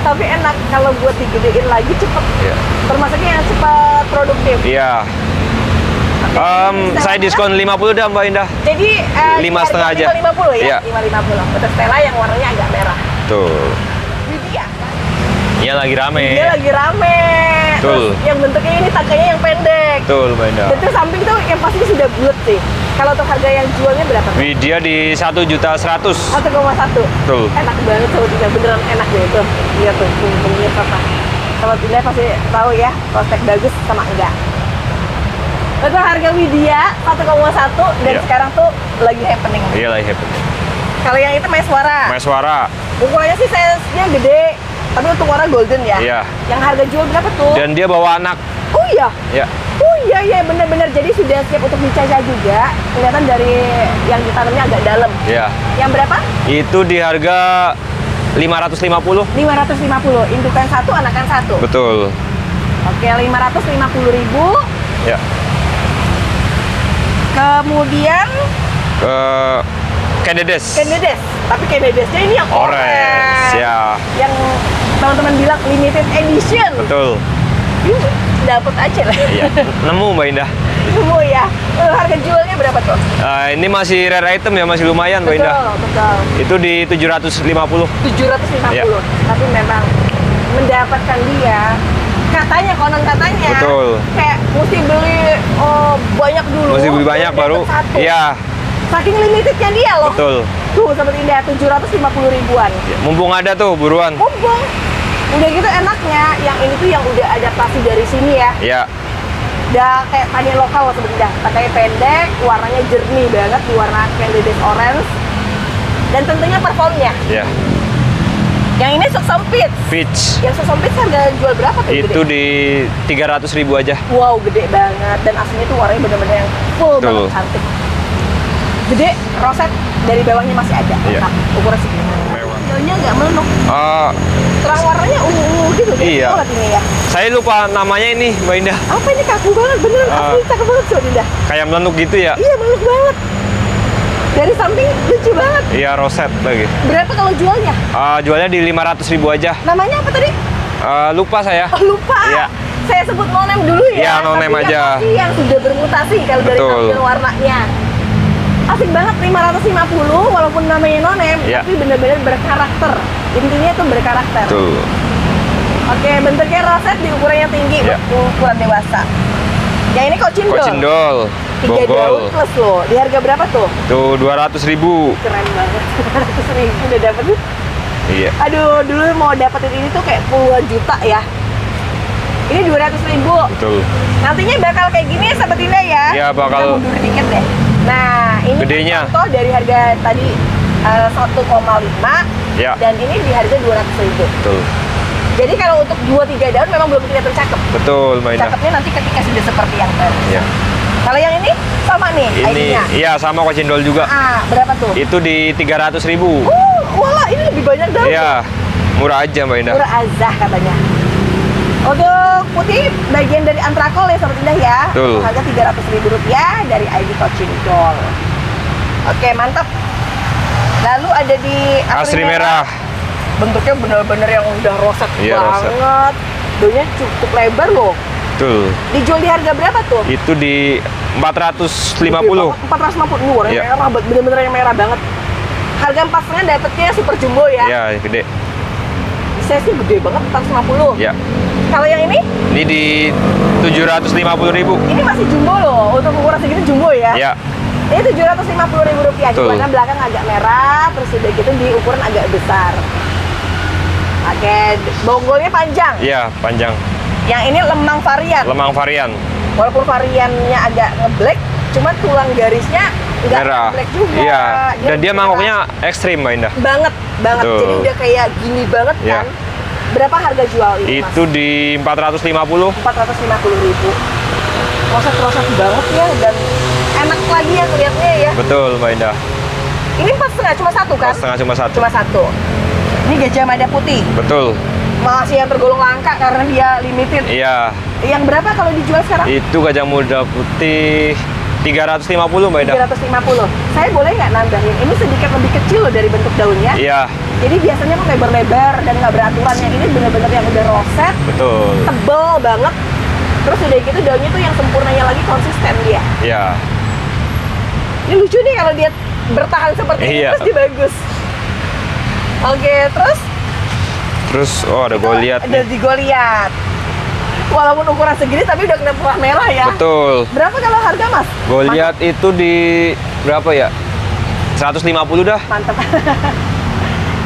Tapi enak kalau buat digedein lagi cepet. Iya. Termasuknya yang cepat produktif. Iya. Saya diskon 50 dah Mbak Indah. Jadi 5,5 aja. 550 ya? Iya. 550. Untuk Stella yang warnanya agak merah. Tuh. Widya. Iya, lagi rame. Dia lagi rame. Betul. Terus yang bentuknya ini tangkainya yang pendek. Betul Mbak Indah. Dan terus samping tuh yang pasti sudah bulat sih. Kalau untuk harga yang jualnya berapa? Widya di 1.100.000. 1,1. Betul. Enak banget kalau tidak beneran enak deh itu. Lihat tuh punggungnya apa. Kalau tidak pasti tahu ya prospek bagus sama enggak. Itu harga Widya 1,1 dan Iya. sekarang tuh lagi happening. Iya, lagi happy. Kalau yang itu Maeswara. Maeswara. Ukurannya sih size-nya gede, tapi untuk warna golden ya. Iya. Yang harga jual berapa tuh? Dan dia bawa anak. Oh iya. Ya. Oh iya benar-benar jadi sudah siap untuk dicacah juga. Kelihatan dari yang ditanamnya agak dalam. Ya. Yang berapa? Itu di harga 550. 550. Indukan satu, anakan satu. Betul. Oke, 550.000. Ya. Kemudian Kededes. Kenedes. Tapi Kenedesnya ini yang Orange. Ya. Yang teman-teman bilang limited edition. Betul. Dapat aja lah. Iya. Nemu Mbak Indah. Semua ya. Harga jualnya berapa tuh? Ini masih rare item ya, masih lumayan Mbak Indah. Betul. Itu di 750. 750. Iya. Tapi memang mendapatkan dia katanya konon katanya Betul. kayak mesti beli banyak dulu. Mesti beli banyak baru baru. dapat satu. Iya, Saking limitednya dia loh. betul. Tuh seperti ini ya 750.000-an. Ya, mumpung ada tuh, buruan. Mumpung. Udah gitu enaknya yang ini tuh yang udah adaptasi dari sini ya. Ya, Udah kayak tanian lokal loh sebenarnya. Katanya pendek, warnanya jernih banget, diwarna Candidates Orange. Dan tentunya performnya. ya. Yang ini sempit. Peach. Yang sempit harga jual berapa tuh? Itu Gede? di 300.000 aja. Wow, gede banget. Dan aslinya tuh warnanya bener-bener yang full Betul. banget cantik. gede, roset dari bawahnya masih ada. Iya. Nah, ukuran segini. Mewah. Daunnya nggak melunuk. Terang warnanya ungu gitu. Iya. Coklat ini ya. Saya lupa namanya ini, Mbak Indah. Apa ini kaku banget, beneran asli cakep banget Sobat Indah. Kayak melenduk gitu ya? Iya, meluk banget. Dari samping lucu banget. Iya, roset lagi. Berapa kalau jualnya? Jualnya di 500.000 aja. Namanya apa tadi? Lupa saya. Oh, lupa. Iya. Saya sebut nonem dulu ya. Iya, no name Tapi aja. yang sudah bermutasi kalau dari Betul. tampilan warnanya. Asik banget 550 walaupun namanya nonem, Iya. tapi benar-benar berkarakter. Intinya itu berkarakter. Tuh. Oke, bentuknya roset di ukurannya tinggi, Iya. ukuran dewasa. Yang ini kocindol. Kocindol. 3 daun Bonggol. plus loh. Di harga berapa tuh? Tuh 200.000. Keren banget. 200.000 udah dapet. Iya. Aduh, dulu mau dapetin ini tuh kayak puluhan juta ya. Ini 200.000. Betul. Nantinya bakal kayak gini ya Sobat Indah ya. Iya, bakal. Kita mundur dikit deh. Nah, ini Gedenya. contoh dari harga tadi 1,5 Ya. dan ini di harga 200.000. Betul. Jadi kalau untuk 2-3 daun memang belum kelihatan cakep. Betul, Mbak Indah. Cakepnya nanti ketika sudah seperti yang tadi. Iya. Kalau yang ini sama nih Ini ID-nya. iya sama kocindol juga. Berapa tuh? Itu di 300.000. Wala, ini lebih banyak daun. Iya. Murah aja, Mbak Indah. Murah azah katanya. Untuk putih bagian dari antrakol ya Sobat Indah ya. Betul. Harga Rp300.000 dari ID Kocindol. Oke, mantap. Lalu ada di Asri merah. Bentuknya bener-bener yang udah roset Iya, roset. banget. Daunnya cukup lebar loh. Betul. Dijual di harga berapa tuh? Itu di 450. 450. Warna Iya. merah, bener-bener yang merah banget. Harga 4,5 dapetnya super jumbo ya. Iya, gede. Saya sih gede banget 450. Iya. Kalau yang ini? Ini di 750.000. Ini masih jumbo loh, untuk ukuran segitu jumbo ya. Iya. Ini Rp750.000. Di Betul. mana belakang agak merah, terus udah gitu di ukuran agak besar. Oke, bonggolnya panjang. Iya, panjang. Yang ini lemang varian. Lemang varian. Walaupun variannya agak ngeblack, cuma tulang garisnya nggak Merah. ngeblack juga. Iya. Dan dia merah mangkoknya ekstrim, Mbak Indah. banget, banget. Betul. Jadi udah kayak gini banget Iya. kan. Berapa harga jual ini, Mas? Itu di 450. 450.000. Roset-roset banget ya, dan enak lagi ya ngeliatnya ya. Betul, Mbak Indah. Ini 4,5 cuma satu kan? 4,5 cuma satu. Cuma satu. Ini Gajah Mada putih. Betul. Masih yang tergolong langka karena dia limited. Iya. Yang berapa kalau dijual sekarang? Itu gajah muda putih 350, Mbak Indah. 350. Saya boleh nggak nambahin? Ini sedikit lebih kecil loh dari bentuk daunnya. Iya, Jadi biasanya kan lebar-lebar dan nggak beraturan. Yang ini bener-bener yang udah roset, betul. tebel banget. Terus udah gitu daunnya tuh yang sempurnanya lagi konsisten dia. Iya. Ini lucu nih kalau dia bertahan seperti ini, Iya. terus dia bagus. Oke, terus Terus oh ada Goliath ada nih. di Goliath. Walaupun ukuran segini tapi udah kena pelah merah ya. Betul. Berapa kalau harga, Mas? Goliath itu di berapa ya? 150 dah. Mantap.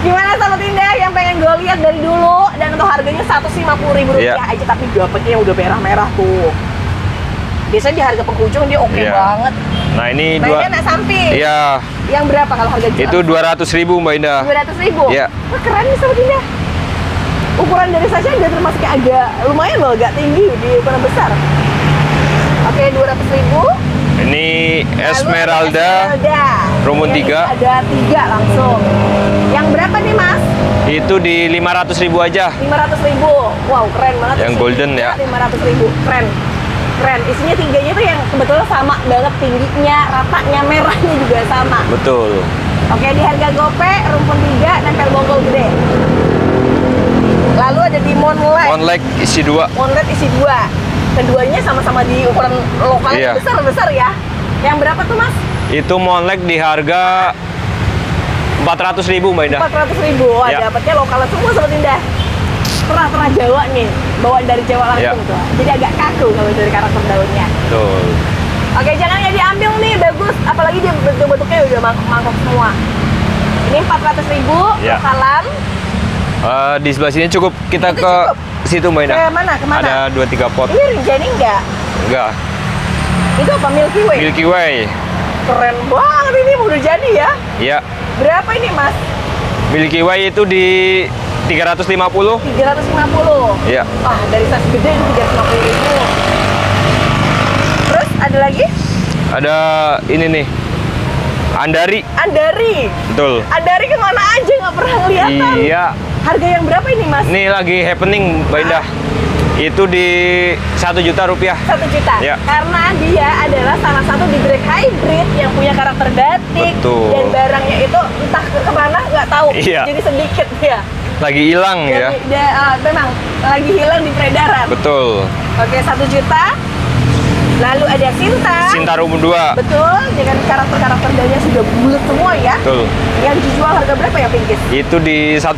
Gimana Sobat Indah yang pengen Goliath dari dulu dan untuk harganya Rp150.000 Iya. aja, tapi dapetnya yang udah merah-merah tuh. Biasanya di harga penghujung dia oke Iya. banget. Nah, ini Nah, dua. ini anak samping. Iya. Yang berapa kalau harga jual? Itu 200.000, Mbak Indah. 200.000. Iya. Wah, keren nih Sobat Indah. Ukuran dari Sasha udah termasuk kayak agak lumayan loh, agak tinggi di ukuran besar. Oke, 200.000. Ini Lalu ada Esmeralda. rumun Yang ini 3. Ada 3 langsung. Yang berapa nih Mas? Itu di 500.000 aja. 500.000. Wow, keren banget. Yang Isinya golden ya. 500.000. Keren. Keren. Isinya 3-nya tuh yang kebetulan sama banget tingginya, ratanya, merahnya juga sama. Betul. Oke, di harga gope, rumpun 3, nempel bonggol gede. Lalu ada di Monlek. Monlek isi 2. Monlek isi 2. Keduanya sama-sama di ukuran lokal Iya. besar-besar ya. Yang berapa tuh Mas? Itu Monlek di harga 400.000, Mbak Indah. 400.000. Wah, Ya. dapatnya lokal semua Sobat Indah. Terah-terah Jawa nih, bawaan dari Jawa langsung Ya. tuh. Jadi agak kaku kalau dari karakter daunnya. Betul. Oke, jangan nggak diambil nih, bagus. Apalagi dia bentuk-bentuknya udah mangkok semua. Ini 400.000 Ya. lokalan. Di sebelah sini cukup. Kita Itu ke cukup. situ, Mbak Indah. Ke mana? Kemana? Ada 2-3 pot. Ini Rinjani nggak? Enggak. Itu apa Milky Way? Milky Way. Keren banget ini, udah jadi ya. Iya. Berapa ini Mas? Milky Way itu di 350. 350. Iya. Wah, dari size gede ini 350.000. Terus ada lagi? Ada ini nih. Andari. Andari. Betul. Andari kemana aja nggak pernah kelihatan. Iya. Harga yang berapa ini Mas? Ini lagi happening, Mbak Indah. Itu di 1 juta rupiah. 1 juta. Ya. Karena dia adalah salah satu di break hybrid yang punya karakter batik. Betul. Dan barangnya itu entah kemana nggak tahu. Iya. Jadi sedikit ya. Lagi hilang ya. Memang lagi hilang di peredaran. Betul. Oke, 1 juta. Lalu ada Sinta. Sinta Rumu 2. Betul, dengan karakter-karakter daunnya sudah bulat semua ya. Betul. Yang dijual harga berapa ya, Pinggis? Itu di 1,5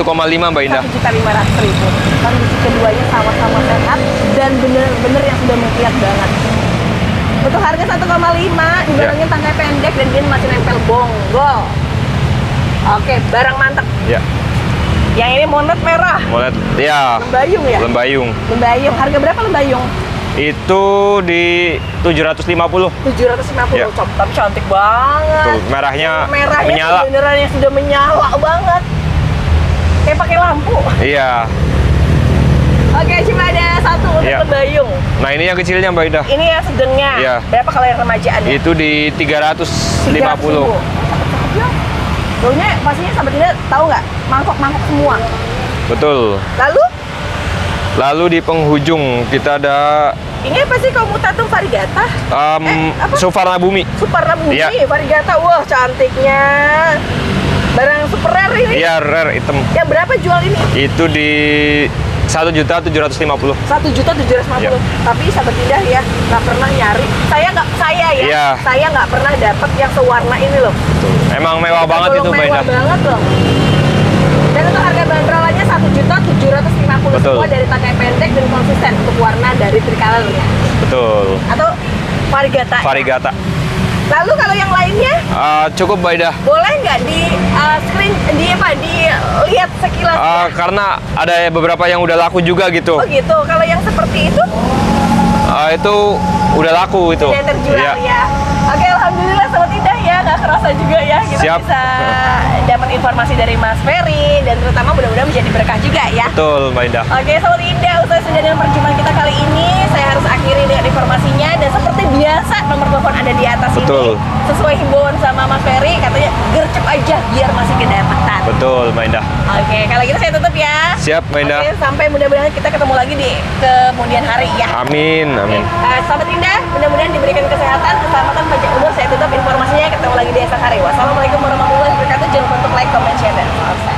Mbak Indah. 1.500.000. Kondisi keduanya sama-sama sehat dan bener-bener yang sudah mengkilat banget. Untuk harga 1,5 dibarengin tangkai pendek dan dia masih nempel bonggol. Oke, barang mantap. Ya. Yang ini monet merah. Monet. Ya. Lembayung ya? Lembayung. Lembayung. Harga berapa lembayung? Itu di 750. 750. Ya. Tapi cantik banget. Tuh, merahnya tuh menyala. beneran yang sudah menyala banget. Kayak pakai lampu. Iya. Oke, cuma ada satu untuk Ya. lembayung. Nah, ini yang kecilnya Mbak Indah. Ini yang sedangnya. Iya. Berapa kalau yang remajaannya? Itu di 350. Daunnya pastinya sahabat Indah tahu nggak? Mangkok-mangkok semua. Betul. Lalu di penghujung kita ada Ini apa sih komutatum variegata? Apa? Suvarna Bumi. Suparna Bumi, Iya. variegata. Wah, cantiknya. Barang super rare ini. Iya, rare item. Yang berapa jual ini? Itu di 1.750.000. 1.750.000. Iya. Tapi sahabat Indah ya, nggak pernah nyari. Saya Iya. Saya nggak pernah dapat yang sewarna ini loh. Emang mewah banget itu Mbak Mewah Indah. banget loh. Dan untuk harga bandrolannya 1.750.000 Betul. semua dari tangkai pendek dan konsisten untuk warna dari tricolornya Betul. atau variegata. Variegata. Lalu kalau yang lainnya Cukup Mbak Indah. boleh nggak di screen dilihat sekilas? Karena ada beberapa yang udah laku juga gitu. Oh gitu. Kalau yang seperti itu Itu udah laku itu. tidak terjual Iya. ya. Oke, alhamdulillah Sobat Indah ya, nggak kerasa juga ya kita Siap. bisa dapat informasi dari Mas Ferry dan terutama mudah-mudahan menjadi berkah juga ya. Betul Mbak Indah. Oke, Sobat Indah, usai sudah dengan perjumpaan kita kali ini, saya harus akhiri dengan informasinya dan seperti biasa nomor telepon ada di atas Betul. ini. Sesuai himbauan sama Mas Ferry, katanya gercep aja biar masih kedapatan. Betul Mbak Indah. Oke, kalau gitu saya tutup ya. Siap Mbak Indah. Oke, sampai mudah-mudahan kita ketemu lagi di kemudian hari ya. Amin, amin. Sobat Indah, mudah-mudahan diberikan kesehatan, keselamatan, panjang umur. Saya tutup informasinya, ketemu lagi di esok hari. Wassalamualaikum warahmatullahi wabarakatuh. Jangan lupa untuk like, comment, share, dan subscribe.